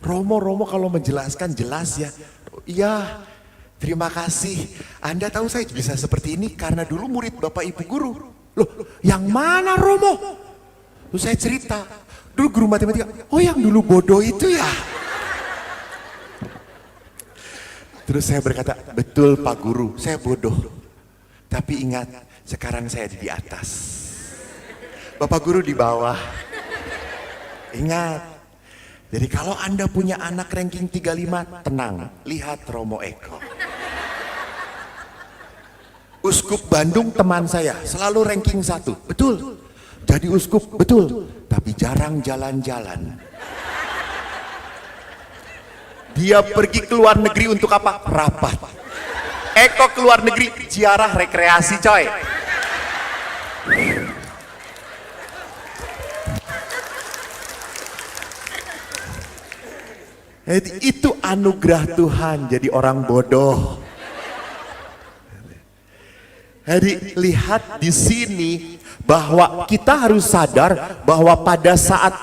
Romo kalau menjelaskan jelas ya. Iya, terima kasih. Anda tahu saya bisa seperti ini karena dulu murid Bapak Ibu guru. Loh, yang mana Romo? Lalu saya cerita, dulu guru matematika. Oh, yang dulu bodoh itu ya. Terus saya berkata, betul Pak Guru, saya bodoh. Tapi ingat, sekarang saya di atas. Bapak Guru di bawah. Ingat. Jadi kalau Anda punya anak ranking 35, tenang, lihat Romo Eko. Uskup Bandung teman saya, selalu ranking 1, betul. Jadi uskup, betul. Tapi jarang jalan-jalan. Dia pergi ke luar negeri untuk apa? Rapat. Eko ke luar negeri, ziarah rekreasi coy. Itu anugerah Tuhan jadi orang bodoh. Jadi lihat di sini bahwa kita harus sadar bahwa pada saat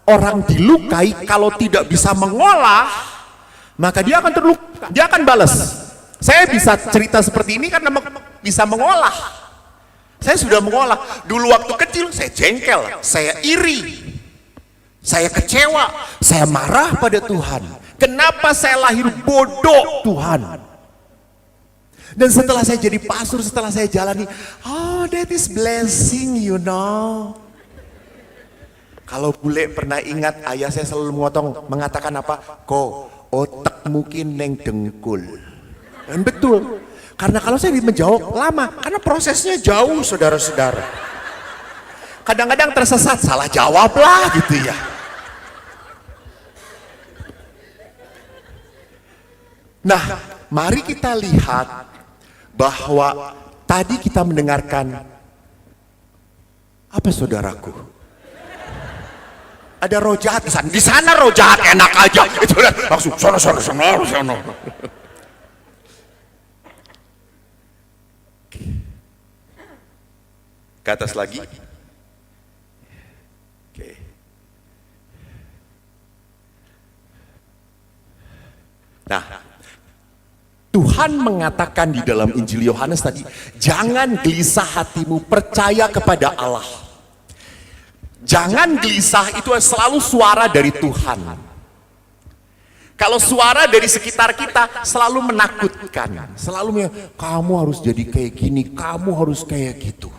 orang dilukai, kalau tidak bisa mengolah, maka dia akan terluka, dia akan balas. Saya bisa cerita seperti ini karena bisa mengolah. Saya sudah mengolah. Dulu waktu kecil saya jengkel, saya iri, saya kecewa, saya marah pada Tuhan. Kenapa saya lahir bodoh Tuhan? Dan setelah saya jadi pastor, setelah saya jalani, oh that is blessing, you know. Kalau bule pernah ingat, ayah saya selalu mengatakan apa? Ko, otak mungkin neng dengkul. Dan betul, karena kalau saya menjawab lama, karena prosesnya jauh saudara-saudara. Kadang-kadang tersesat, salah jawab lah gitu ya. Nah, mari kita lihat bahwa tadi kita mendengarkan apa saudaraku? Ada roh jahat di sana. Di sana roh jahat enak aja. Itu langsung sono. Ke atas lagi. Oke. Nah, Tuhan mengatakan di dalam Injil Yohanes tadi, jangan gelisah hatimu, percaya kepada Allah. Jangan gelisah, itu selalu suara dari Tuhan. Kalau suara dari sekitar kita selalu menakutkan, selalu kamu harus jadi kayak gini, kamu harus kayak gitu.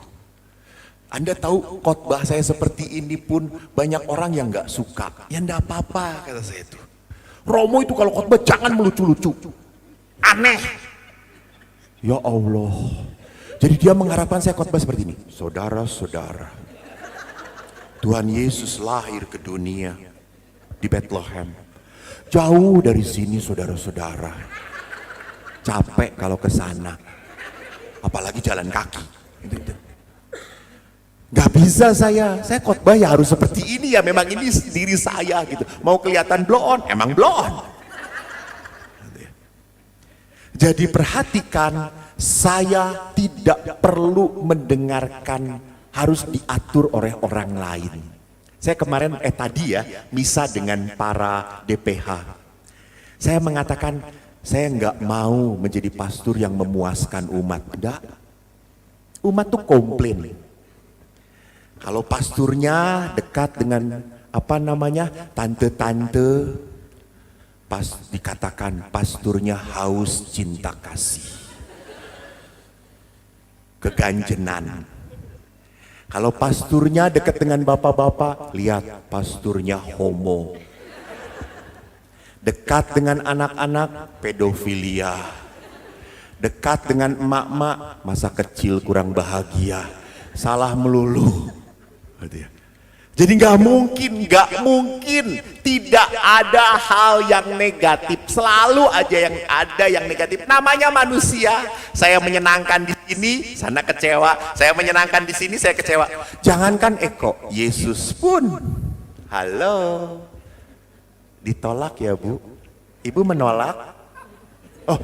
Anda tahu khotbah saya seperti ini pun banyak orang yang nggak suka. Ya enggak apa-apa kata saya itu. Romo itu kalau khotbah jangan melucu-lucu. Aneh. Ya Allah. Jadi dia mengharapkan saya khotbah seperti ini. Saudara-saudara, Tuhan Yesus lahir ke dunia di Bethlehem. Jauh dari sini saudara-saudara. Capek kalau ke sana. Apalagi jalan kaki. Gak bisa saya khotbah ya harus seperti ini ya. Memang ini diri saya gitu. Mau kelihatan blow on, emang blow on. Jadi perhatikan, saya tidak perlu mendengarkan harus diatur oleh orang lain. Saya kemarin tadi ya misa dengan para DPH. Saya mengatakan saya nggak mau menjadi pastor yang memuaskan umat. Enggak. Umat tuh komplain. Kalau pasturnya dekat dengan tante-tante, pas dikatakan pasturnya haus cinta kasih, keganjenan. Kalau pasturnya dekat dengan bapak-bapak, lihat pasturnya homo. Dekat dengan anak-anak, pedofilia. Dekat dengan emak-emak, masa kecil kurang bahagia, salah melulu. Jadi nggak mungkin tidak ada hal yang negatif, selalu aja yang negatif. Namanya manusia. Saya menyenangkan di sini, sana kecewa. Saya menyenangkan di sini, saya kecewa. Jangankan Eko, Yesus pun, halo, ditolak ya Bu. Ibu menolak. Oh,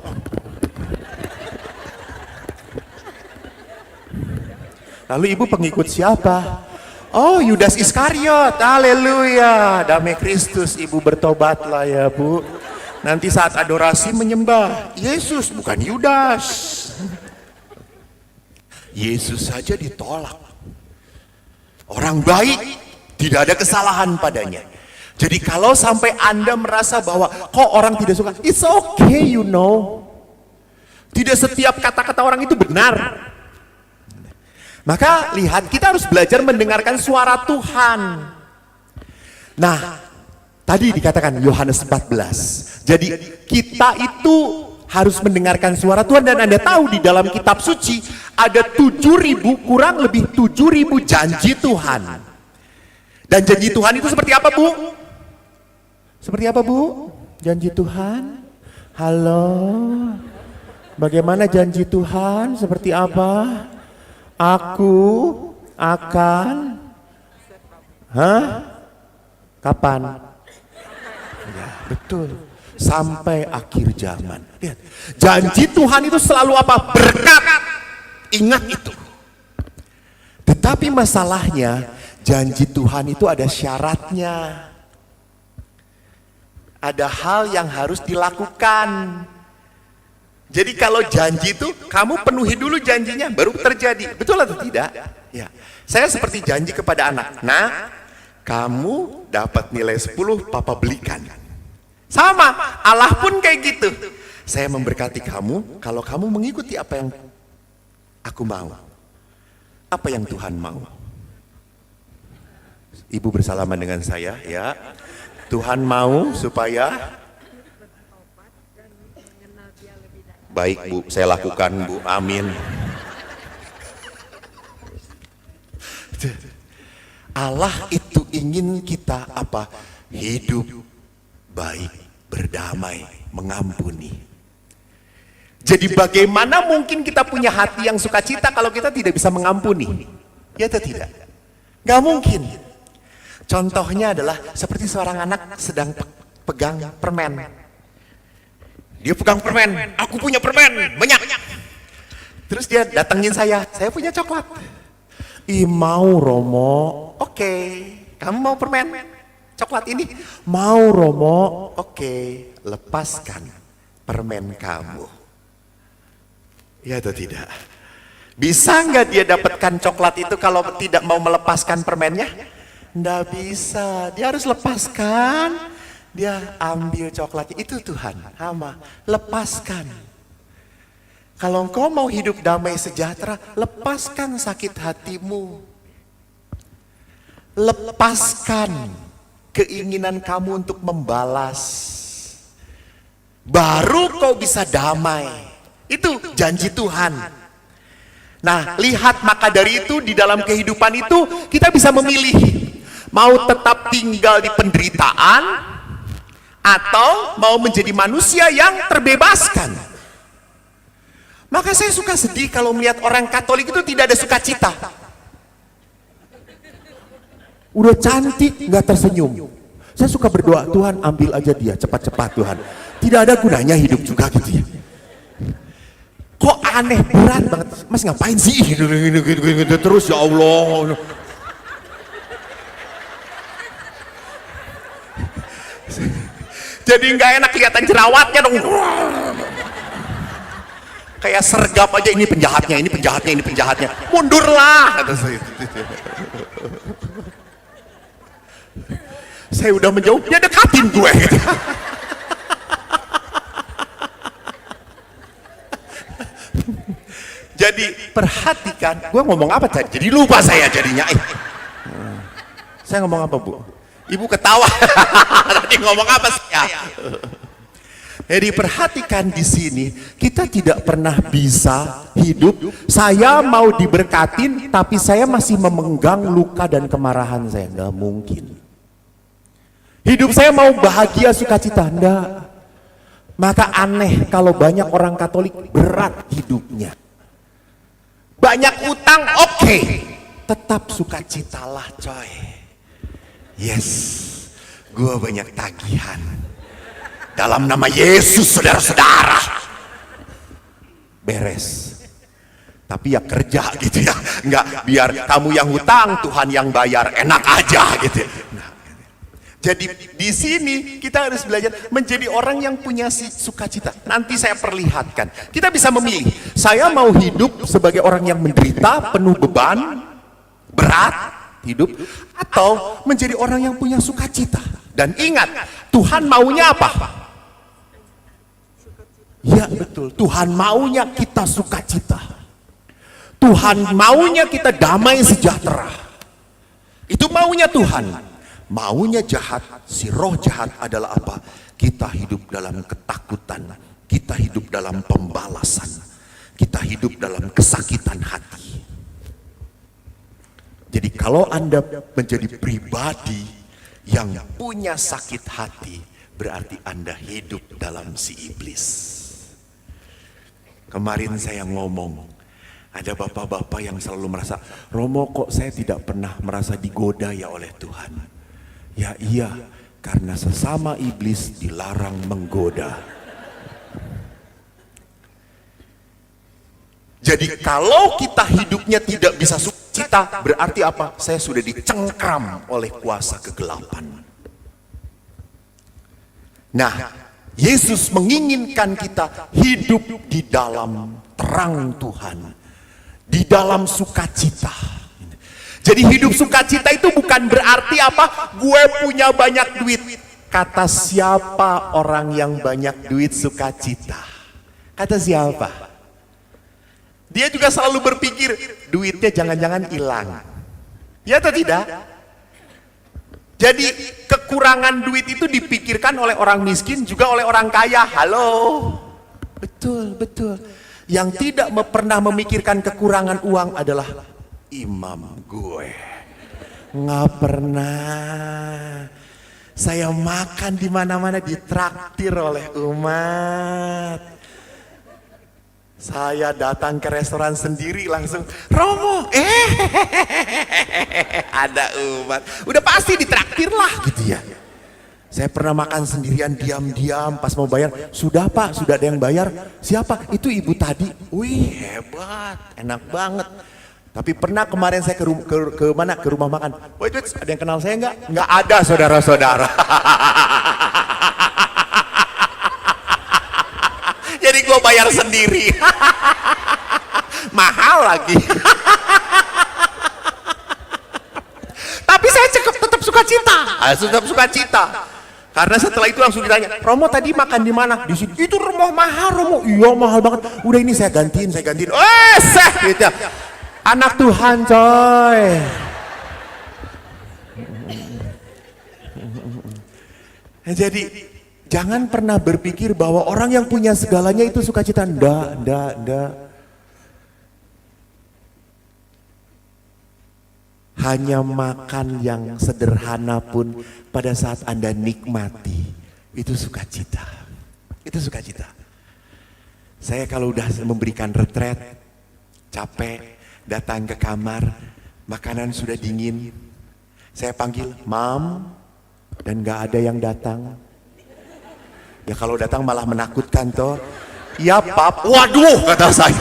lalu ibu pengikut siapa? Oh, Yudas Iskariot, haleluya, damai Kristus, ibu bertobatlah ya Bu. Nanti saat adorasi menyembah Yesus, bukan Yudas. Yesus saja ditolak. Orang baik, tidak ada kesalahan padanya. Jadi kalau sampai Anda merasa bahwa kok orang tidak suka, it's okay you know. Tidak setiap kata-kata orang itu benar. Maka lihat, kita harus belajar mendengarkan suara Tuhan. Nah, tadi dikatakan Yohanes 14. Jadi kita itu harus mendengarkan suara Tuhan. Dan Anda tahu di dalam kitab suci ada 7.000, kurang lebih 7.000 janji Tuhan. Dan janji Tuhan itu seperti apa Bu? Seperti apa Bu? Janji Tuhan? Halo? Bagaimana janji Tuhan? Seperti apa? Aku akan, kapan? Ya, betul. Sampai akhir zaman. Lihat, janji Tuhan itu selalu apa? Berkat. Ingat itu. Tetapi masalahnya, janji Tuhan itu ada syaratnya. Ada hal yang harus dilakukan. Jadi kalau janji itu, kamu penuhi dulu janjinya, baru terjadi. Betul atau tidak? Ya. Saya seperti janji kepada anak. Nah, kamu dapat nilai 10, papa belikan. Sama, Allah pun kayak gitu. Saya memberkati kamu kalau kamu mengikuti apa yang aku mau. Apa yang Tuhan mau. Ibu bersalaman dengan saya, ya. Tuhan mau supaya baik, Bu, saya lakukan, Bu. Amin. Allah itu ingin kita apa? Hidup baik, berdamai, mengampuni. Jadi bagaimana mungkin kita punya hati yang sukacita kalau kita tidak bisa mengampuni? Ya atau tidak? Gak mungkin. Contohnya adalah seperti seorang anak sedang pegang permen. Dia pegang permen, aku punya permen, banyak. Terus dia datengin saya punya coklat. Ih, mau Romo, oke. Kamu mau permen? Coklat ini? Mau Romo, oke. Lepaskan permen kamu. Ya atau tidak? Bisa nggak dia dapatkan coklat itu kalau tidak mau melepaskan permennya? Nggak bisa, dia harus lepaskan. Dia ambil coklatnya, itu Tuhan, hamba, lepaskan. Kalau engkau mau hidup damai sejahtera, lepaskan sakit hatimu. Lepaskan keinginan kamu untuk membalas. Baru kau bisa damai. Itu janji Tuhan. Nah, lihat, maka dari itu di dalam kehidupan itu kita bisa memilih. Mau tetap tinggal di penderitaan atau mau menjadi manusia yang terbebaskan. Maka saya suka sedih kalau melihat orang Katolik itu tidak ada sukacita. Udah cantik nggak tersenyum. Saya suka berdoa, Tuhan ambil aja dia cepat-cepat Tuhan. Tidak ada gunanya hidup juga gitu ya. Kok aneh, berat banget. Mas ngapain sih gitu terus, ya Allah. Jadi nggak enak kelihatan jerawatnya dong. Kayak sergap aja, ini penjahatnya, ini penjahatnya, ini penjahatnya. Mundurlah, kata saya. Saya udah menjauh, dia dekatin gue. Jadi perhatikan, gue ngomong apa tadi? Jadi lupa saya jadinya. Saya ngomong apa, Bu? Ibu ketawa. Tadi ngomong apa sih? Jadi perhatikan di sini, kita tidak pernah bisa hidup. Saya mau diberkatin, tapi saya masih memegang luka dan kemarahan saya. Nggak mungkin. Hidup saya mau bahagia, sukacita, enggak. Maka aneh kalau banyak orang Katolik berat hidupnya. Banyak utang, oke. Tetap sukacitalah, coy. Yes, gue banyak tagihan. Dalam nama Yesus, saudara-saudara. Beres. Tapi ya kerja gitu ya. Enggak, biar kamu yang hutang, Tuhan yang bayar. Enak aja gitu. Nah, jadi di sini kita harus belajar menjadi orang yang punya sukacita. Nanti saya perlihatkan. Kita bisa memilih. Saya mau hidup sebagai orang yang menderita, penuh beban, berat hidup, atau menjadi orang yang punya sukacita. Dan ingat, Tuhan maunya apa? Ya betul, Tuhan maunya kita sukacita. Tuhan maunya kita damai sejahtera. Itu maunya Tuhan. Maunya jahat, si roh jahat adalah apa? Kita hidup dalam ketakutan, kita hidup dalam pembalasan, kita hidup dalam kesakitan hati. Jadi kalau Anda menjadi pribadi yang punya sakit hati, berarti Anda hidup dalam si iblis. Kemarin saya ngomong, ada bapak-bapak yang selalu merasa, Romo kok saya tidak pernah merasa digoda ya oleh Tuhan. Ya iya, Karena sesama iblis dilarang menggoda. Jadi kalau kita hidupnya tidak bisa sukacita, berarti apa? Saya sudah dicengkram oleh kuasa kegelapan. Nah, Yesus menginginkan kita hidup di dalam terang Tuhan, di dalam sukacita. Jadi hidup sukacita itu bukan berarti apa? Gue punya banyak duit. Kata siapa orang yang banyak duit sukacita? Kata siapa? Dia juga selalu berpikir duitnya jangan-jangan hilang. Ya atau tidak? Jadi kekurangan duit itu dipikirkan oleh orang miskin juga oleh orang kaya. Halo. Betul, betul. Yang tidak pernah memikirkan kekurangan uang adalah imam gue. Nggak pernah. Saya makan di mana-mana ditraktir oleh umat. Saya datang ke restoran sendiri langsung, Romo, ada umat. Udah pasti ditraktir lah gitu ya. Saya pernah makan sendirian diam-diam pas mau bayar, sudah Pak, sudah ada yang bayar. Siapa? Itu ibu tadi. Wih, hebat, enak banget. Tapi pernah kemarin saya ke rumah makan. Wait, ada yang kenal saya nggak? Nggak ada, saudara-saudara. Jadi gue bayar sendiri. Mahal lagi. Tapi saya tetap sukacita. Tetap sukacita. Karena setelah itu langsung ditanya, Romo tadi makan di mana? Di sini. Itu rumah mahal, Romo. Iya mahal banget. Udah ini saya gantiin. Gitu. Anak Tuhan coy. Jadi jangan pernah berpikir bahwa orang yang punya segalanya itu sukacita. Nggak. Hanya makan yang sederhana pun pada saat Anda nikmati itu sukacita. Itu sukacita. Saya kalau udah memberikan retret, capek, datang ke kamar, makanan sudah dingin, saya panggil, Mam, dan gak ada yang datang. Ya kalau datang malah menakutkan toh. Ya Pap, waduh kata saya.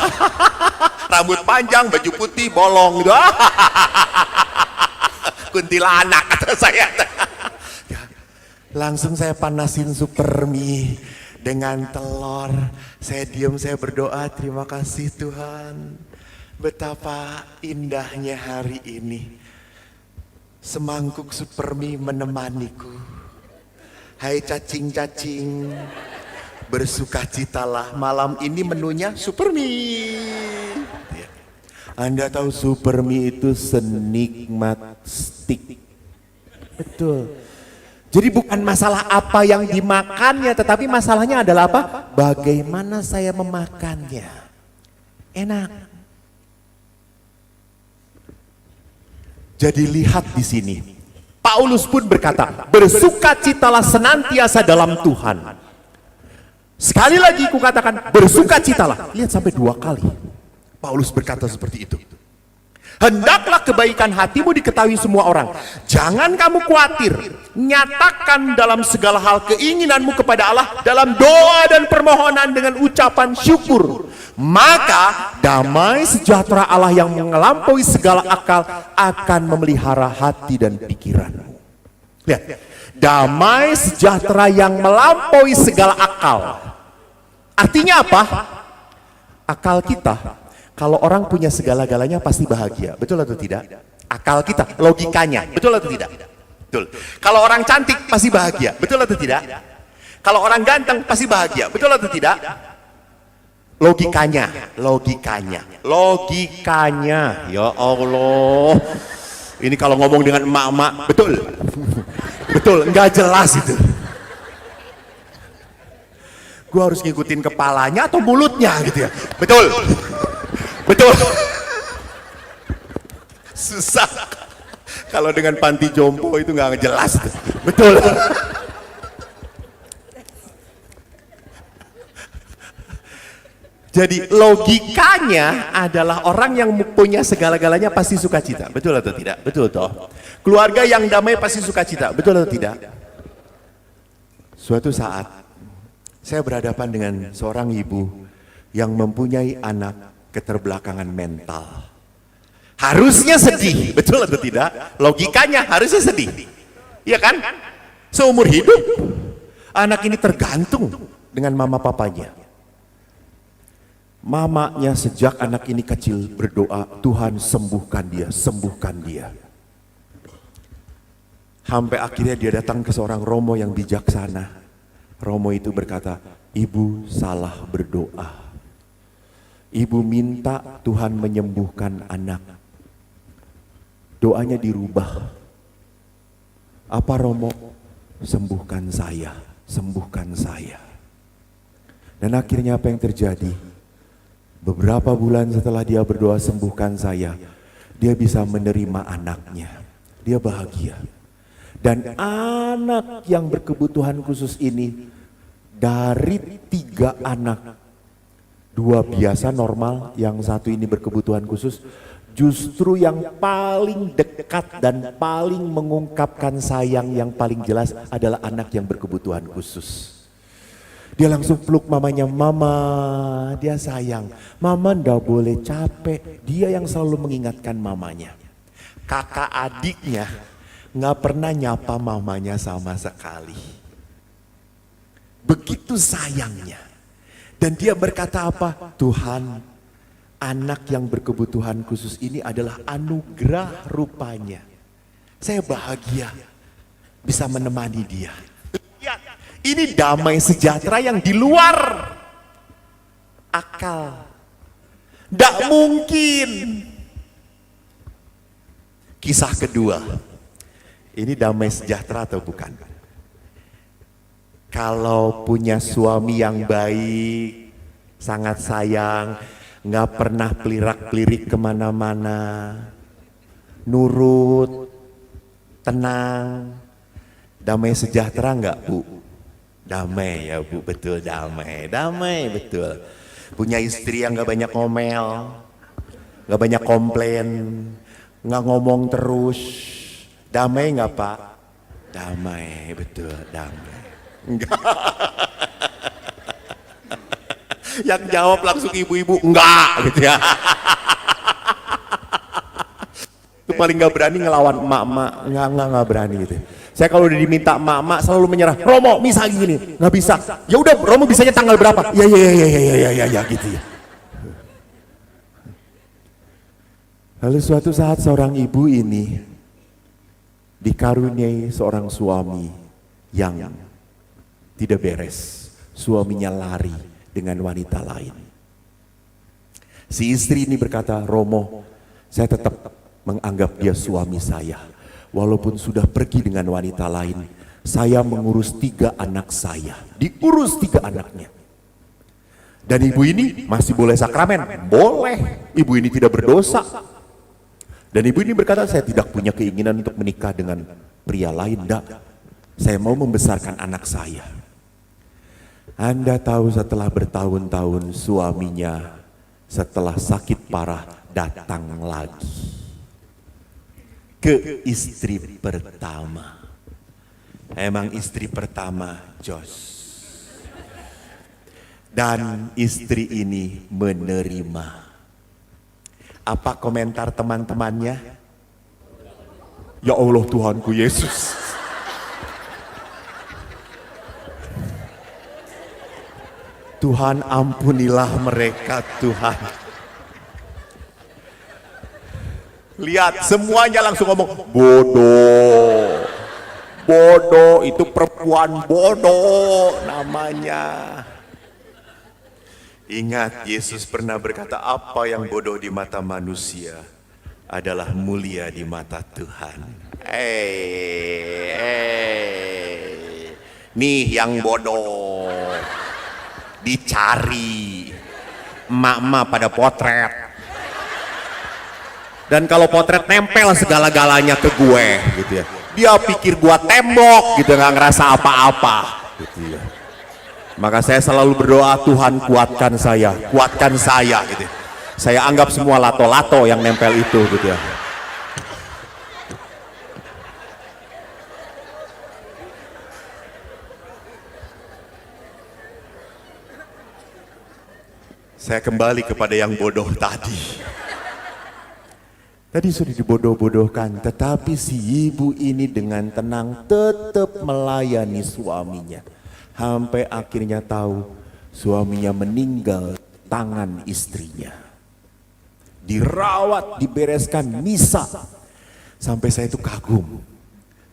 Rambut panjang, baju putih, bolong gitu. Kuntilanak kata saya. Langsung saya panasin super mie dengan telur. Saya diam, saya berdoa, terima kasih Tuhan. Betapa indahnya hari ini. Semangkuk super mie menemaniku. Hai cacing-cacing, bersukacitalah, malam ini menunya super mie. Anda tahu super mie itu senikmat stik. Betul. Jadi bukan masalah apa yang dimakannya, tetapi masalahnya adalah apa? Bagaimana saya memakannya. Enak. Jadi lihat di sini, Paulus pun berkata, bersukacitalah senantiasa dalam Tuhan. Sekali lagi kukatakan, bersukacitalah. Lihat sampai 2 kali. Paulus berkata seperti itu. Hendaklah kebaikan hatimu diketahui semua orang. Jangan kamu khawatir. Nyatakan dalam segala hal keinginanmu kepada Allah dalam doa dan permohonan dengan ucapan syukur. Maka damai sejahtera Allah yang melampaui segala akal akan memelihara hati dan pikiranmu. Lihat, damai sejahtera yang melampaui segala akal. Artinya apa? Akal kita, kalau orang punya segala-galanya pasti bahagia, betul atau tidak? Akal kita, logikanya, betul atau tidak? Betul. Kalau orang cantik pasti bahagia, betul atau tidak? Kalau orang ganteng pasti bahagia, betul atau tidak? Logikanya, ya Allah. Ini kalau ngomong dengan emak-emak, betul, betul, nggak jelas itu. Gue harus ngikutin kepalanya atau mulutnya gitu ya, betul, betul. Susah. Kalau dengan panti jompo itu nggak jelas, betul. Jadi logikanya adalah orang yang punya segala-galanya pasti sukacita, betul atau tidak? Betul toh. Keluarga yang damai pasti sukacita, betul atau tidak? Suatu saat saya berhadapan dengan seorang ibu yang mempunyai anak keterbelakangan mental. Harusnya sedih, betul atau tidak? Logikanya harusnya sedih. Iya kan? Seumur hidup anak ini tergantung dengan mama papanya. Mamanya sejak anak ini kecil berdoa, Tuhan sembuhkan dia, sembuhkan dia. Sampai akhirnya dia datang ke seorang romo yang bijaksana. Romo itu berkata, ibu salah berdoa. Ibu minta Tuhan menyembuhkan anak. Doanya dirubah. Apa Romo? Sembuhkan saya, sembuhkan saya. Dan akhirnya apa yang terjadi? Beberapa bulan setelah dia berdoa sembuhkan saya, dia bisa menerima anaknya. Dia bahagia. Dan anak yang berkebutuhan khusus ini dari 3 anak, 2 biasa normal, yang satu ini berkebutuhan khusus, justru yang paling dekat dan paling mengungkapkan sayang yang paling jelas adalah anak yang berkebutuhan khusus. Dia langsung peluk mamanya, mama, dia sayang. Mama ndak boleh capek, dia yang selalu mengingatkan mamanya. Kakak adiknya nggak pernah nyapa mamanya sama sekali. Begitu sayangnya. Dan dia berkata apa? Tuhan, anak yang berkebutuhan khusus ini adalah anugerah rupanya. Saya bahagia bisa menemani dia. Lihat, ini damai sejahtera yang di luar akal. Tidak mungkin. Kisah kedua. Ini damai sejahtera atau bukan? Kalau punya suami yang baik, sangat sayang, nggak pernah pelirak-pelirik kemana-mana, nurut, tenang, damai sejahtera nggak Bu? Damai ya Bu, betul damai, damai betul. Punya istri yang nggak banyak ngomel, nggak banyak komplain, nggak ngomong terus, damai nggak Pak? Damai betul, damai. Enggak. Yang jawab langsung ibu-ibu, enggak gitu ya. Itu paling nggak berani ngelawan emak-emak, nggak berani gitu. Saya kalau udah diminta emak-emak selalu menyerah. Romo, misal gini, nggak bisa. Ya udah, Romo bisanya tanggal berapa? Ya gitu ya. Lalu suatu saat seorang ibu ini dikaruniai seorang suami yang tidak beres. Suaminya lari dengan wanita lain. Si istri ini berkata, Romo, saya tetap menganggap dia suami saya. Walaupun sudah pergi dengan wanita lain, saya mengurus 3 anak saya. Diurus 3 anaknya. Dan ibu ini masih boleh sakramen? Boleh. Ibu ini tidak berdosa. Dan ibu ini berkata, saya tidak punya keinginan untuk menikah dengan pria lain. Enggak. Saya mau membesarkan anak saya. Anda tahu setelah bertahun-tahun suaminya setelah sakit parah datang lagi ke istri pertama. Emang istri pertama jos. Dan istri ini menerima. Apa komentar teman-temannya? Ya Allah Tuhanku Yesus. Tuhan ampunilah mereka Tuhan. Lihat semuanya langsung ngomong bodoh. Bodoh itu perempuan bodoh namanya. Ingat Yesus pernah berkata apa yang bodoh di mata manusia adalah mulia di mata Tuhan. Nih yang bodoh dicari, emak-emak pada potret, dan kalau potret nempel segala-galanya ke gue gitu ya, dia pikir gue tembok gitu, nggak ngerasa apa-apa gitu ya. Maka saya selalu berdoa, Tuhan kuatkan saya gitu. Saya anggap semua lato-lato yang nempel itu gitu ya. Saya kembali kepada yang bodoh tadi. Tadi sudah dibodoh-bodohkan, tetapi si ibu ini dengan tenang tetap melayani suaminya. Sampai akhirnya tahu suaminya meninggal tangan istrinya. Dirawat, dibereskan, misa. Sampai saya itu kagum.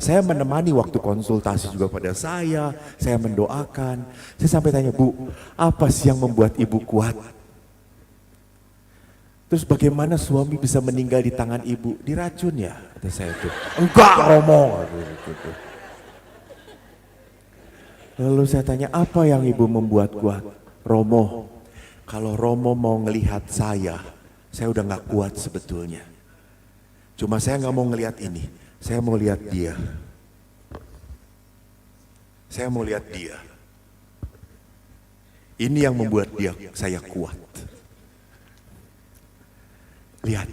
Saya menemani waktu konsultasi juga pada saya mendoakan. Saya sampai tanya, Bu, apa sih yang membuat ibu kuat? Terus bagaimana suami bisa meninggal di tangan ibu? Diracun ya? Kata saya itu. Enggak, Romo. Gitu. Lalu saya tanya, apa yang ibu membuat kuat? Romo, kalau Romo mau ngelihat saya udah gak kuat sebetulnya. Cuma saya gak mau ngelihat ini. Saya mau lihat dia. Saya mau lihat dia. Ini yang membuat saya kuat. Lihat.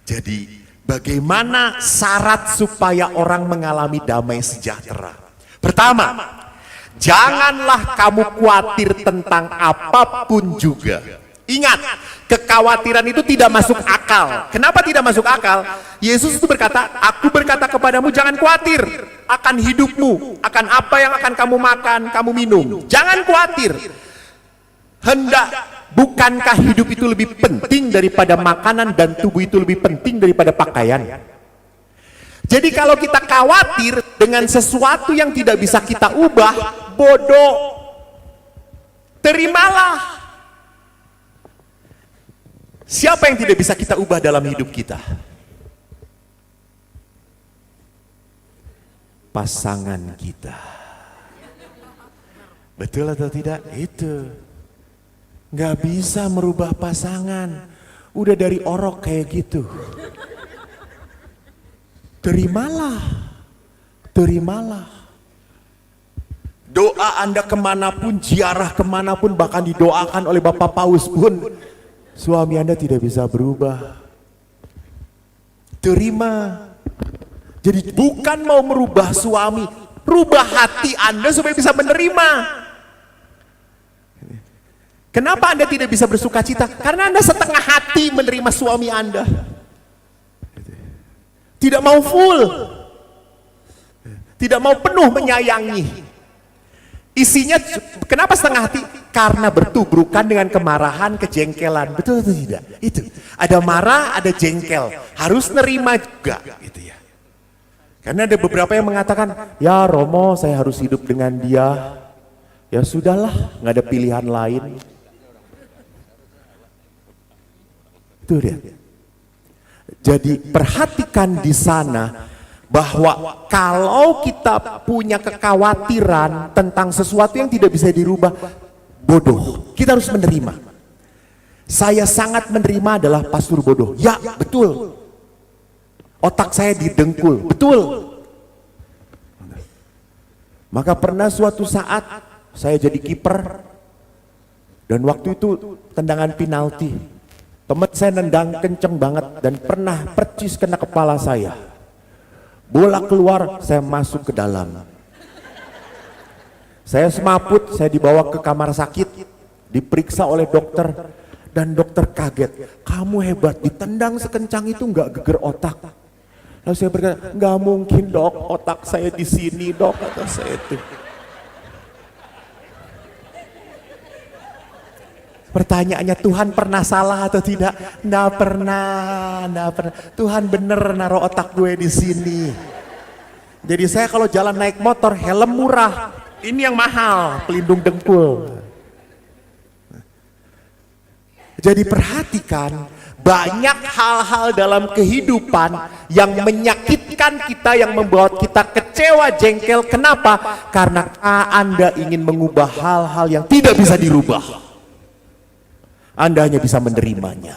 Jadi bagaimana syarat supaya orang mengalami damai sejahtera? Pertama, janganlah kamu khawatir tentang apapun juga. Ingat, kekhawatiran itu tidak masuk akal. Kenapa tidak masuk akal? Yesus itu berkata, aku berkata kepadamu jangan khawatir akan hidupmu, akan apa yang akan kamu makan, kamu minum. Jangan khawatir. Bukankah hidup itu lebih penting daripada makanan dan tubuh itu lebih penting daripada pakaian? Jadi kalau kita khawatir dengan sesuatu yang tidak bisa kita ubah, bodoh. Terimalah. Siapa yang tidak bisa kita ubah dalam hidup kita? Pasangan kita. Betul atau tidak? Itu. Nggak bisa merubah pasangan. Udah dari orok kayak gitu. Terimalah. Terimalah. Doa Anda kemanapun, ziarah kemanapun, bahkan didoakan oleh Bapak Paus pun, suami Anda tidak bisa berubah. Terima. Jadi bukan mau merubah suami, rubah hati Anda supaya bisa menerima. Kenapa Anda tidak bisa bersuka cita? Karena Anda setengah hati menerima suami Anda. Tidak mau full. Tidak mau penuh menyayangi. Isinya, kenapa setengah hati? Karena bertubrukan dengan kemarahan, kejengkelan. Betul atau tidak? Itu. Ada marah, ada jengkel. Harus nerima juga. Gitu ya. Karena ada beberapa yang mengatakan, ya Romo saya harus hidup dengan dia. Ya sudahlah, nggak ada pilihan lain. Itu dia. Jadi perhatikan di sana bahwa kalau kita punya kekhawatiran tentang sesuatu yang tidak bisa dirubah, bodoh. Kita harus menerima. Saya sangat menerima adalah pastor bodoh. Ya, betul. Otak saya didengkul. Betul. Maka pernah suatu saat saya jadi kiper dan waktu itu tendangan penalti. Teman saya nendang kenceng banget dan pernah percis kena kepala saya. Bola keluar, saya masuk ke dalam. Saya semaput, saya dibawa ke kamar sakit, diperiksa oleh dokter, dan dokter kaget. Kamu hebat, ditendang sekencang itu nggak geger otak. Lalu saya berkata, nggak mungkin dok, otak saya di sini dok, kata saya itu. Pertanyaannya, Tuhan pernah salah atau tidak? Nggak pernah. Tuhan bener naruh otak gue di sini. Jadi saya kalau jalan naik motor, helm murah. Ini yang mahal, pelindung dengkul. Jadi perhatikan, banyak hal-hal dalam kehidupan yang menyakitkan kita, yang membuat kita kecewa, jengkel. Kenapa? Karena Anda ingin mengubah hal-hal yang tidak bisa dirubah. Anda hanya bisa menerimanya.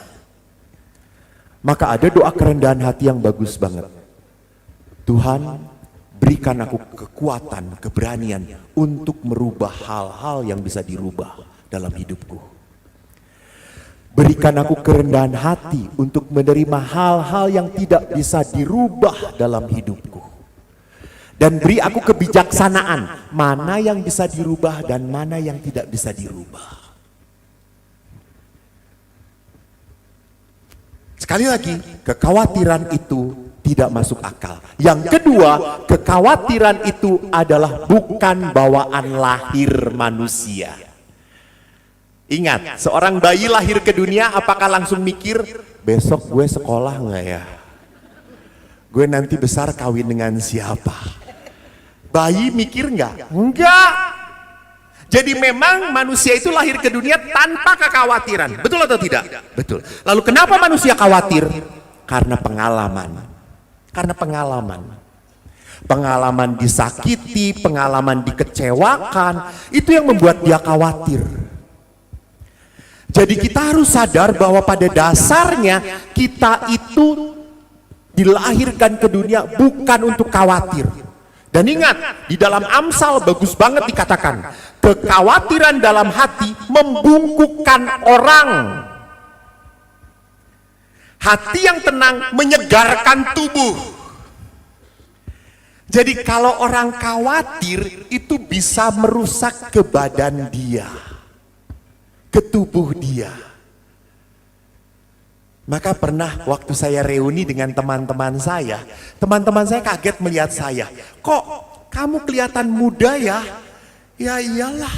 Maka ada doa kerendahan hati yang bagus banget. Tuhan, berikan aku kekuatan, keberanian untuk merubah hal-hal yang bisa dirubah dalam hidupku. Berikan aku kerendahan hati untuk menerima hal-hal yang tidak bisa dirubah dalam hidupku. Dan beri aku kebijaksanaan, mana yang bisa dirubah dan mana yang tidak bisa dirubah. Sekali lagi, kekhawatiran itu tidak masuk akal. Yang kedua, kekhawatiran itu adalah bukan bawaan lahir manusia. Ingat, seorang bayi lahir ke dunia apakah langsung mikir, besok gue sekolah nggak ya? Gue nanti besar kawin dengan siapa? Bayi mikir nggak? Enggak. Jadi memang manusia itu lahir ke dunia tanpa kekhawatiran. Betul atau tidak? Betul. Lalu kenapa manusia khawatir? Karena pengalaman. Karena pengalaman. Pengalaman disakiti, pengalaman dikecewakan, itu yang membuat dia khawatir. Jadi kita harus sadar bahwa pada dasarnya kita itu dilahirkan ke dunia bukan untuk khawatir. Dan ingat, di dalam Amsal bagus banget dikatakan, kekhawatiran dalam hati membungkukkan orang. Hati yang tenang menyegarkan tubuh. Jadi kalau orang khawatir itu bisa merusak ke badan dia, ke tubuh dia. Maka pernah waktu saya reuni dengan teman-teman saya kaget melihat saya. Kok kamu kelihatan muda ya? Ya iyalah.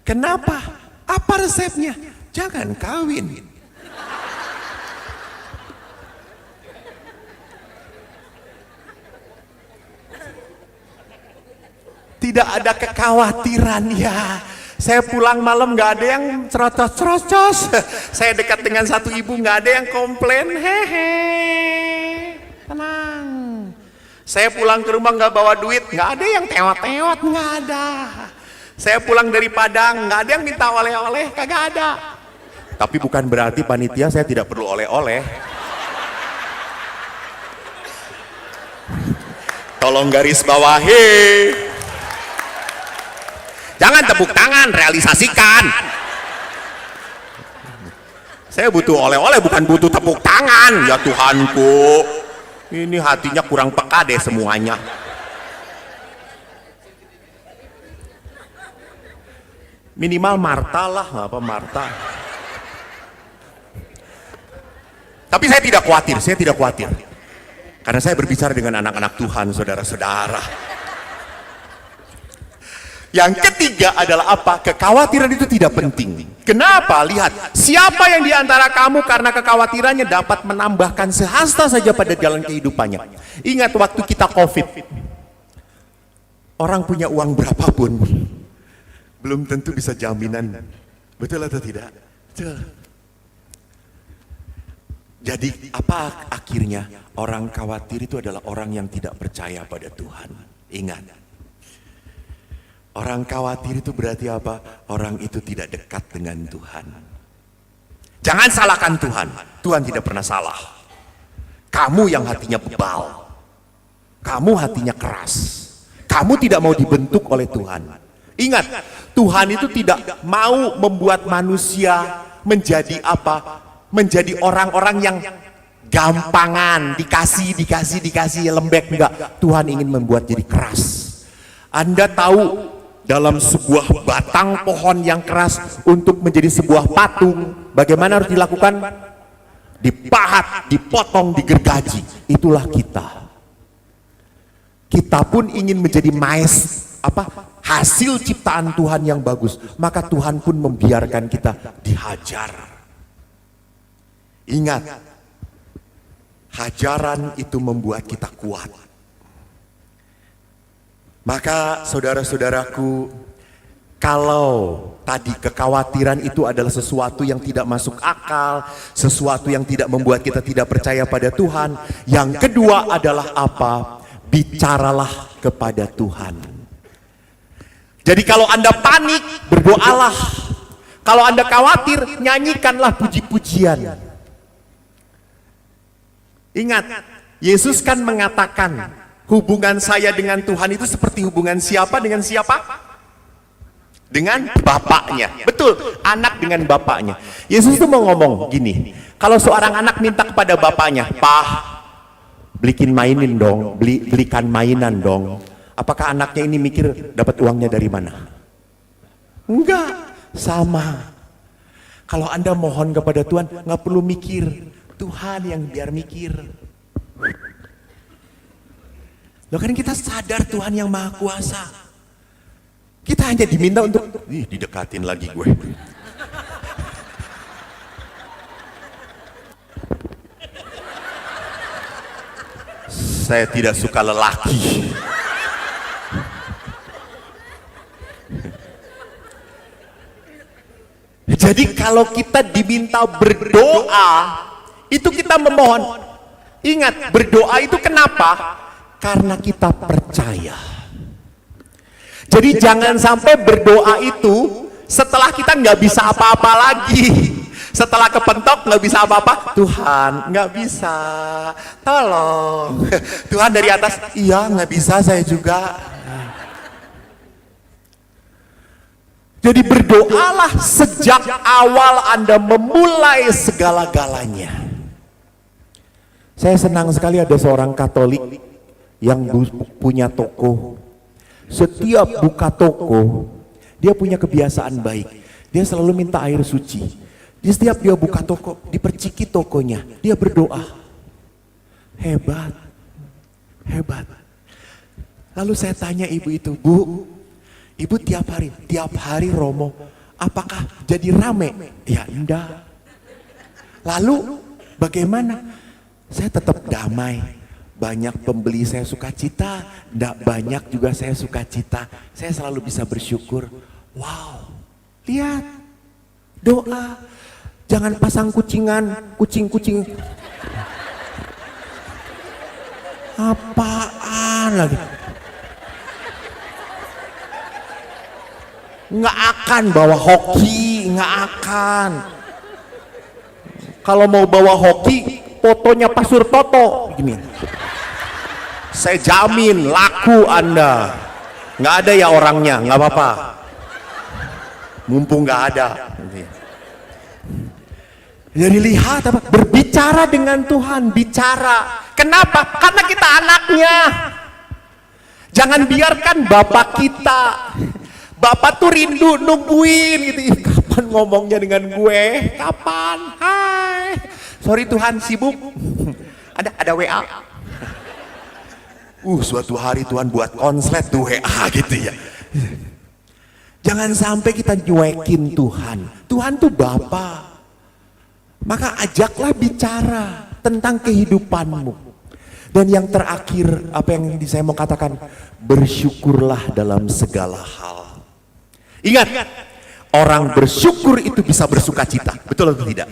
Kenapa? Apa resepnya? Jangan kawin. Tidak ada kekhawatiran ya. Saya pulang malam nggak ada yang cerocos. Saya dekat dengan satu ibu nggak ada yang komplain. Hehe, tenang. Saya pulang ke rumah nggak bawa duit, nggak ada yang tewat-tewat, nggak ada. Saya pulang dari Padang nggak ada yang minta oleh-oleh, kagak ada. Tapi bukan berarti panitia saya tidak perlu oleh-oleh. Tolong garis bawahi. Jangan tepuk tangan, realisasikan. Saya butuh oleh-oleh, bukan butuh tepuk tangan. Ya Tuhanku, ini hatinya kurang peka deh semuanya. Minimal Marta lah, apa Marta. Tapi saya tidak khawatir. Karena saya berbicara dengan anak-anak Tuhan, saudara-saudara. Yang ketiga adalah apa? Kekhawatiran itu tidak penting. Kenapa? Lihat, siapa yang diantara kamu karena kekhawatirannya dapat menambahkan sehasta saja pada jalan kehidupannya. Ingat waktu kita COVID, orang punya uang berapapun, belum tentu bisa jaminan. Betul atau tidak? Betul. Jadi apa akhirnya? Orang khawatir itu adalah orang yang tidak percaya pada Tuhan. Ingat. Orang khawatir itu berarti apa? Orang itu tidak dekat dengan Tuhan. Jangan salahkan Tuhan. Tuhan tidak pernah salah. Kamu yang hatinya bebal. Kamu hatinya keras. Kamu tidak mau dibentuk oleh Tuhan. Ingat, Tuhan itu tidak mau membuat manusia menjadi apa? Menjadi orang-orang yang gampangan, dikasih lembek. Enggak, Tuhan ingin membuat jadi keras. Anda tahu dalam sebuah batang pohon yang keras untuk menjadi sebuah patung, bagaimana harus dilakukan? Dipahat, dipotong, digergaji. Itulah kita. Kita pun ingin menjadi hasil ciptaan Tuhan yang bagus. Maka Tuhan pun membiarkan kita dihajar. Ingat, hajaran itu membuat kita kuat. Maka saudara-saudaraku, kalau tadi kekhawatiran itu adalah sesuatu yang tidak masuk akal, sesuatu yang tidak membuat kita tidak percaya pada Tuhan. Yang kedua adalah apa? Bicaralah kepada Tuhan. Jadi kalau Anda panik, berdoalah. Kalau Anda khawatir, nyanyikanlah puji-pujian. Ingat, Yesus kan mengatakan, hubungan saya dengan Tuhan itu seperti hubungan siapa dengan siapa? Dengan bapaknya. Betul, anak dengan bapaknya. Yesus itu mau ngomong gini, kalau seorang anak minta kepada bapaknya, "Pak, belikan mainan dong." Apakah anaknya ini mikir dapat uangnya dari mana? Enggak, sama. Kalau Anda mohon kepada Tuhan, nggak perlu mikir Tuhan yang biar mikir. Loh kan kita sadar Tuhan yang maha kuasa. Kita hanya diminta untuk, didekatin lagi gue. Saya tidak suka lelaki. Jadi kalau kita diminta berdoa, itu kita memohon. Ingat, berdoa itu kenapa? Karena kita percaya. Jadi jangan sampai berdoa itu setelah kita nggak bisa apa-apa lagi. Setelah kepentok nggak bisa apa-apa, Tuhan nggak bisa, tolong. Tuhan dari atas, iya nggak bisa saya juga. Jadi berdoalah sejak awal Anda memulai segala-galanya. Saya senang sekali ada seorang Katolik yang punya toko. Setiap buka toko, dia punya kebiasaan baik. Dia selalu minta air suci. Jadi setiap dia buka toko, diperciki tokonya, dia berdoa. Hebat, hebat. Lalu saya tanya ibu itu, Bu, ibu tiap hari romo, apakah jadi rame? Ya enggak. Lalu bagaimana? Saya tetap damai. Banyak pembeli saya sukacita, enggak banyak juga saya sukacita. Saya selalu bisa bersyukur. Wow, lihat, doa. Jangan pasang kucingan, kucing-kucing. Apaan lagi? Nggak akan bawa hoki, nggak akan. Kalau mau bawa hoki, fotonya Pak Surtoto gini. Saya jamin laku Anda. Nggak ada ya orangnya, nggak apa-apa. Mumpung nggak ada. Jadi lihat apa? Berbicara dengan Tuhan, bicara. Kenapa? Karena kita anaknya. Jangan biarkan Bapak kita. Bapak tuh rindu nungguin gitu. Kapan ngomongnya dengan gue? Kapan? Hai. Sorry Tuhan, sibuk. Ada WA. Suatu hari Tuhan buat konslet tuh WA gitu ya. Jangan sampai kita nyuekin Tuhan. Tuhan tuh Bapa. Maka ajaklah bicara tentang kehidupanmu. Dan yang terakhir, apa yang saya mau katakan, bersyukurlah dalam segala hal. Ingat, orang bersyukur itu bisa bersukacita. Betul atau tidak?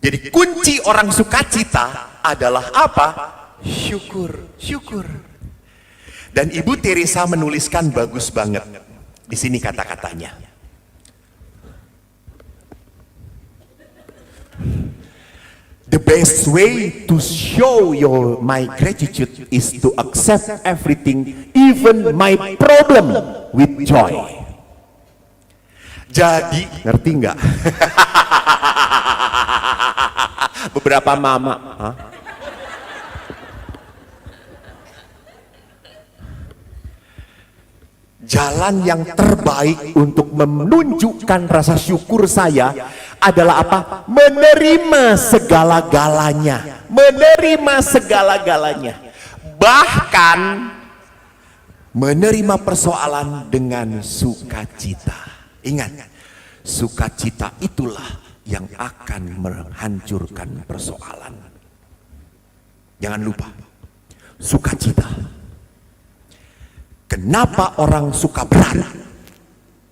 Jadi kunci orang sukacita adalah apa? Syukur, syukur. Dan Ibu Teresa menuliskan bagus banget. Di sini kata-katanya. The best way to show my gratitude is to accept everything, even my problem, with joy. Jadi, ngerti nggak? Beberapa mama, jalan yang terbaik untuk menunjukkan rasa syukur saya adalah apa? Menerima segala-galanya. Menerima segala-galanya. Bahkan menerima persoalan dengan sukacita. Ingat, sukacita itulah yang akan menghancurkan persoalan. Jangan lupa, sukacita. Kenapa orang suka berat?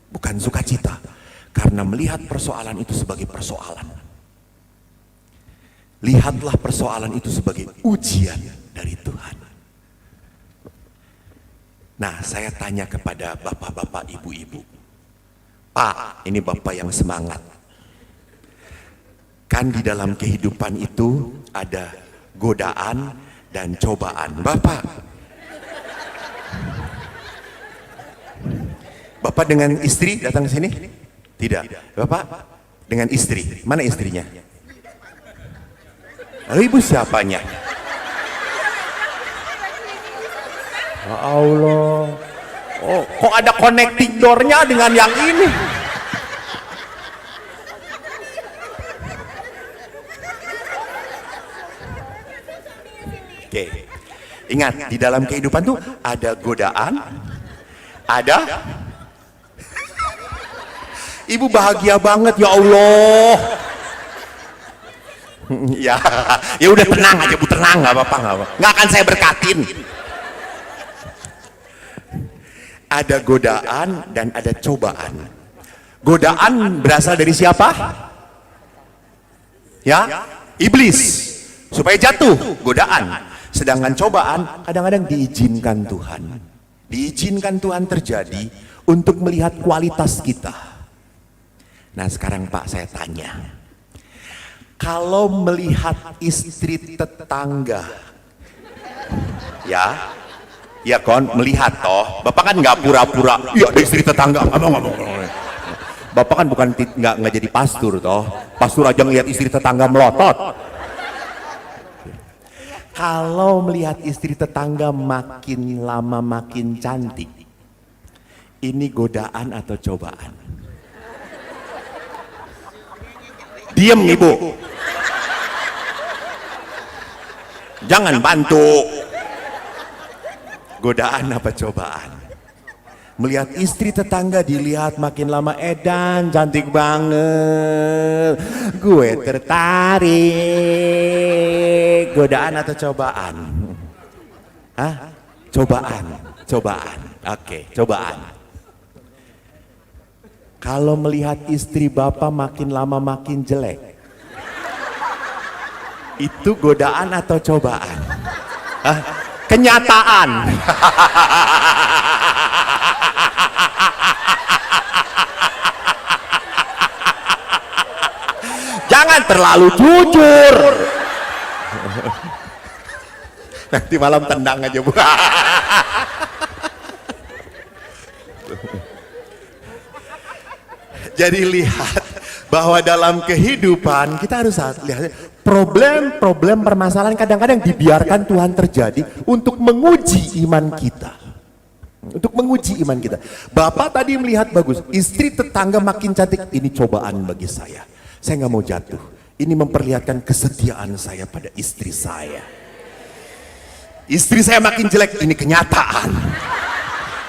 Bukan sukacita. Karena melihat persoalan itu sebagai persoalan. Lihatlah persoalan itu sebagai ujian dari Tuhan. Nah, saya tanya kepada bapak-bapak, ibu-ibu. Pak, ini bapak yang semangat. Kan di dalam kehidupan itu ada godaan dan cobaan. Bapak dengan istri datang ke sini? Tidak. Bapak dengan istri. Mana istrinya? Lalu ibu siapanya? Ya Allah. Oh, kok ada connecting door-nya dengan yang ini? Oke. Ingat, di dalam kehidupan tuh ada godaan, ada Ibu bahagia banget, ya Allah. Ya, ya udah tenang aja Bu, tenang, nggak apa-apa, nggak akan saya berkatin. Ada godaan dan ada cobaan. Godaan berasal dari siapa? Ya, iblis, supaya jatuh, godaan. Sedangkan cobaan kadang-kadang diizinkan Tuhan. Diizinkan Tuhan terjadi untuk melihat kualitas kita. Nah sekarang Pak saya tanya, kalau melihat istri tetangga, ya kon melihat toh, Bapak kan nggak pura-pura, iya ada istri tetangga, Bapak kan bukan nggak jadi pastor toh, pastor aja ngelihat istri tetangga melotot. Kalau melihat istri tetangga makin lama makin cantik, ini godaan atau cobaan? Diam Ibu, jangan bantu. Godaan apa cobaan? Melihat istri tetangga dilihat makin lama edan, cantik banget, gue tertarik. Godaan atau cobaan? Hah? Cobaan, cobaan. Oke, cobaan. Kalau melihat istri Bapak makin lama makin jelek, itu godaan atau cobaan? Hah? Kenyataan. Jangan terlalu jujur. Nanti malam tendang aja Bu. Jadi lihat bahwa dalam kehidupan kita harus lihat problem-problem permasalahan kadang-kadang dibiarkan Tuhan terjadi untuk menguji iman kita. Untuk menguji iman kita. Bapak tadi melihat bagus, istri tetangga makin cantik, ini cobaan bagi saya. Saya nggak mau jatuh. Ini memperlihatkan kesetiaan saya pada istri saya. Istri saya makin jelek, ini kenyataan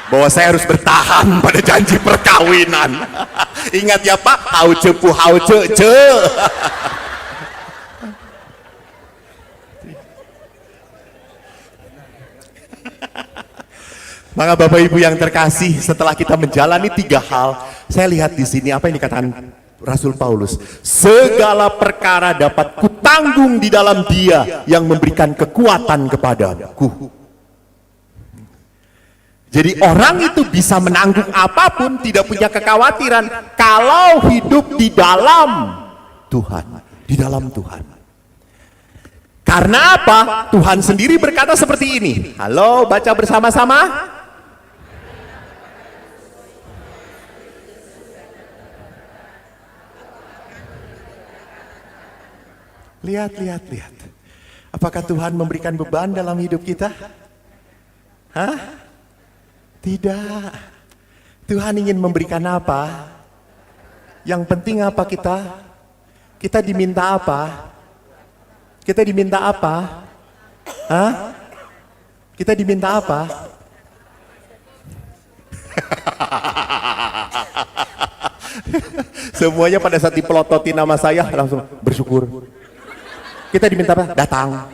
bahwa saya harus bertahan pada janji perkawinan. Ingat ya Pak, hau cepu hau ce. Maka Bapak Ibu yang terkasih, setelah kita menjalani 3 hal, saya lihat di sini apa yang dikatakan Rasul Paulus, segala perkara dapat kutanggung di dalam Dia yang memberikan kekuatan kepadaku. Jadi orang itu bisa menanggung apapun, tidak punya kekhawatiran kalau hidup di dalam Tuhan, di dalam Tuhan. Karena apa? Tuhan sendiri berkata seperti ini. Halo, baca bersama-sama. Lihat. Apakah Tuhan memberikan beban dalam hidup kita? Hah? Tidak. Tuhan ingin memberikan apa? Yang penting apa kita? Kita diminta apa? Kita diminta apa? Hah? Kita diminta apa? Semuanya pada saat dipelototin nama saya langsung bersyukur. Kita diminta apa? Datang.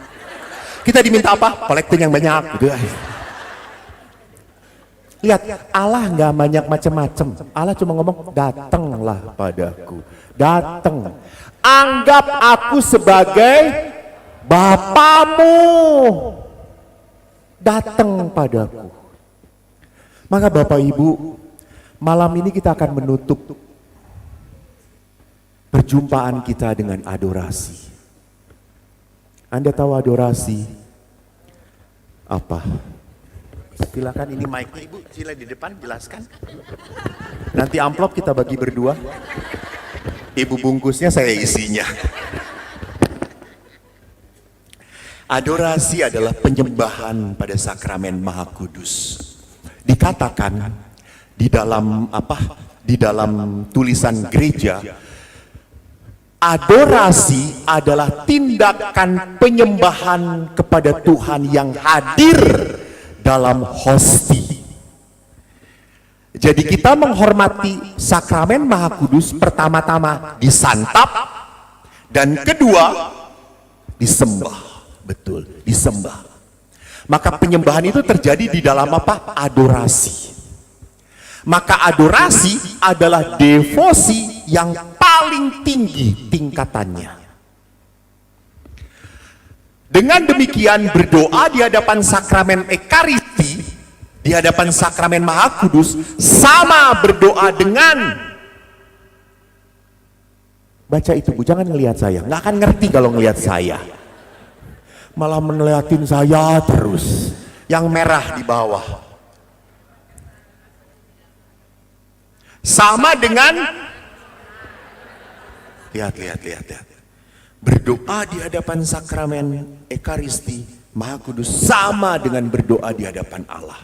Kita diminta apa? Collecting yang banyak. Gitu. Lihat, Allah nggak banyak macam-macam. Allah cuma ngomong, datanglah padaku. Datang. Anggap aku sebagai Bapamu. Datang padaku. Maka Bapak Ibu, malam ini kita akan menutup perjumpaan kita dengan adorasi. Anda tahu adorasi apa? Silakan, ini mic-nya Ibu, sila di depan jelaskan. Nanti amplop kita bagi berdua. Ibu bungkusnya, saya isinya. Adorasi adalah penyembahan pada sakramen Maha Kudus. Dikatakan di dalam tulisan gereja Adorasi adalah tindakan penyembahan kepada Tuhan yang hadir dalam hosti. Jadi kita menghormati sakramen Maha Kudus pertama-tama disantap dan kedua disembah. Betul, disembah. Maka penyembahan itu terjadi di dalam apa? Adorasi. Maka adorasi adalah devosi yang paling tinggi tingkatannya. Dengan demikian berdoa di hadapan sakramen Ekaristi, di hadapan sakramen Maha Kudus, sama berdoa dengan, baca itu Bu, jangan ngelihat saya, nggak akan ngerti kalau ngelihat saya, malah melihatin saya terus, yang merah di bawah. Sama dengan, lihat. Berdoa di hadapan sakramen Ekaristi Maha Kudus sama dengan berdoa di hadapan Allah.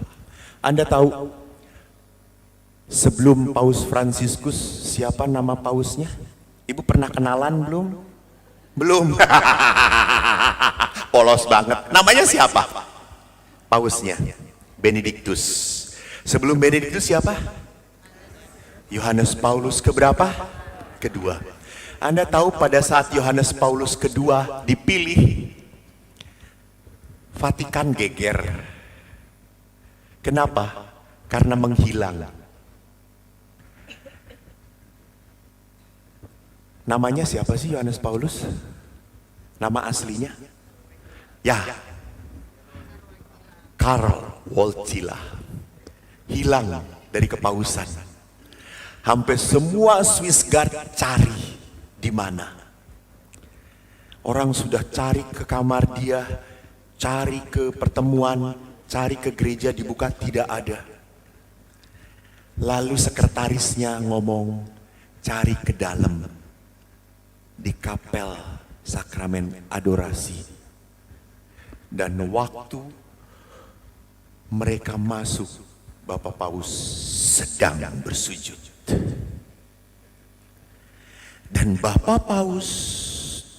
Anda tahu sebelum Paus Fransiskus siapa nama pausnya? Ibu pernah kenalan belum? Belum. Polos banget. Namanya siapa? Pausnya Benediktus. Sebelum Benediktus siapa? Yohanes Paulus keberapa? Kedua. Anda tahu pada saat Yohanes Paulus kedua dipilih, Vatikan geger. Kenapa? Karena menghilang. Namanya siapa sih Yohanes Paulus? Nama aslinya? Ya, Karl Wojtyla. Hilang dari kepausan. Hampir semua Swiss Guard cari di mana. Orang sudah cari ke kamar dia, cari ke pertemuan, cari ke gereja, dibuka tidak ada. Lalu sekretarisnya ngomong, cari ke dalam di kapel sakramen adorasi. Dan waktu mereka masuk, Bapak Paus sedang bersujud. Dan Bapak Paus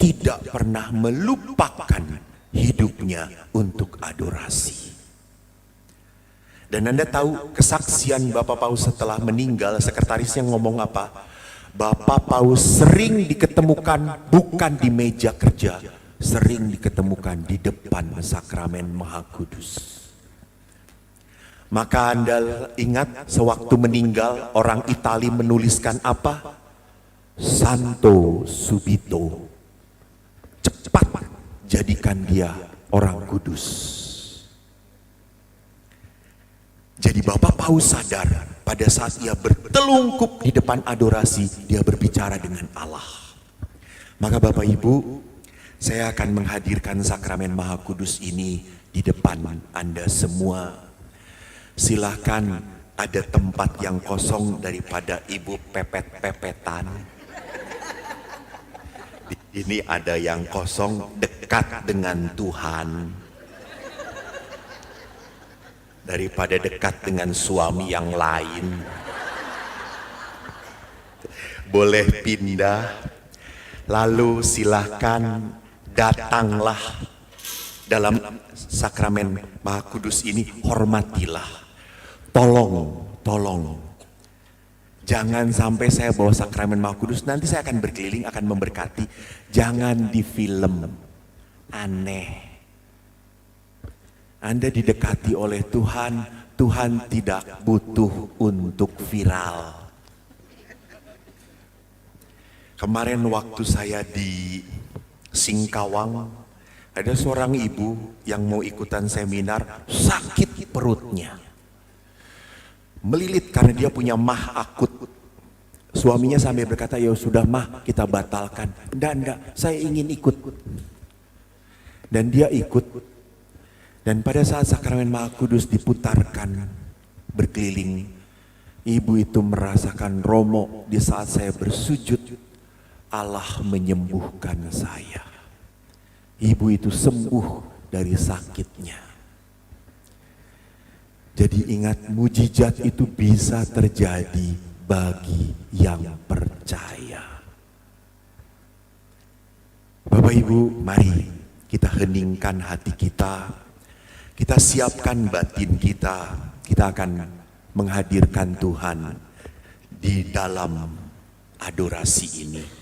tidak pernah melupakan hidupnya untuk adorasi. Dan Anda tahu kesaksian Bapak Paus setelah meninggal, sekretarisnya ngomong apa? Bapak Paus sering diketemukan bukan di meja kerja, sering diketemukan di depan sakramen Maha Kudus. Maka Anda ingat sewaktu meninggal orang Itali menuliskan apa? Santo subito. Cepat jadikan dia orang kudus. Jadi Bapak Paus sadar pada saat ia bertelungkup di depan adorasi, dia berbicara dengan Allah. Maka Bapak Ibu, saya akan menghadirkan sakramen Maha Kudus ini di depan Anda semua. Silahkan, ada tempat yang kosong daripada Ibu pepet-pepetan. Ini ada yang kosong dekat dengan Tuhan daripada dekat dengan suami yang lain. Boleh pindah. Lalu silahkan datanglah dalam sakramen Maha Kudus ini, hormatilah. Tolong. Jangan sampai saya bawa sakramen Maha Kudus, nanti saya akan berkeliling, akan memberkati. Jangan di film, aneh. Anda didekati oleh Tuhan, Tuhan tidak butuh untuk viral. Kemarin waktu saya di Singkawang, ada seorang ibu yang mau ikutan seminar, sakit perutnya. Melilit karena dia punya mah akut. Suaminya sampai berkata, ya sudah mah kita batalkan. Enggak, saya ingin ikut. Dan dia ikut. Dan pada saat sakramen Maha Kudus diputarkan berkeliling, ibu itu merasakan romo di saat saya bersujud, Allah menyembuhkan saya. Ibu itu sembuh dari sakitnya. Jadi ingat, mujizat itu bisa terjadi bagi yang percaya. Bapak Ibu, mari kita heningkan hati kita, kita siapkan batin kita akan menghadirkan Tuhan di dalam adorasi ini.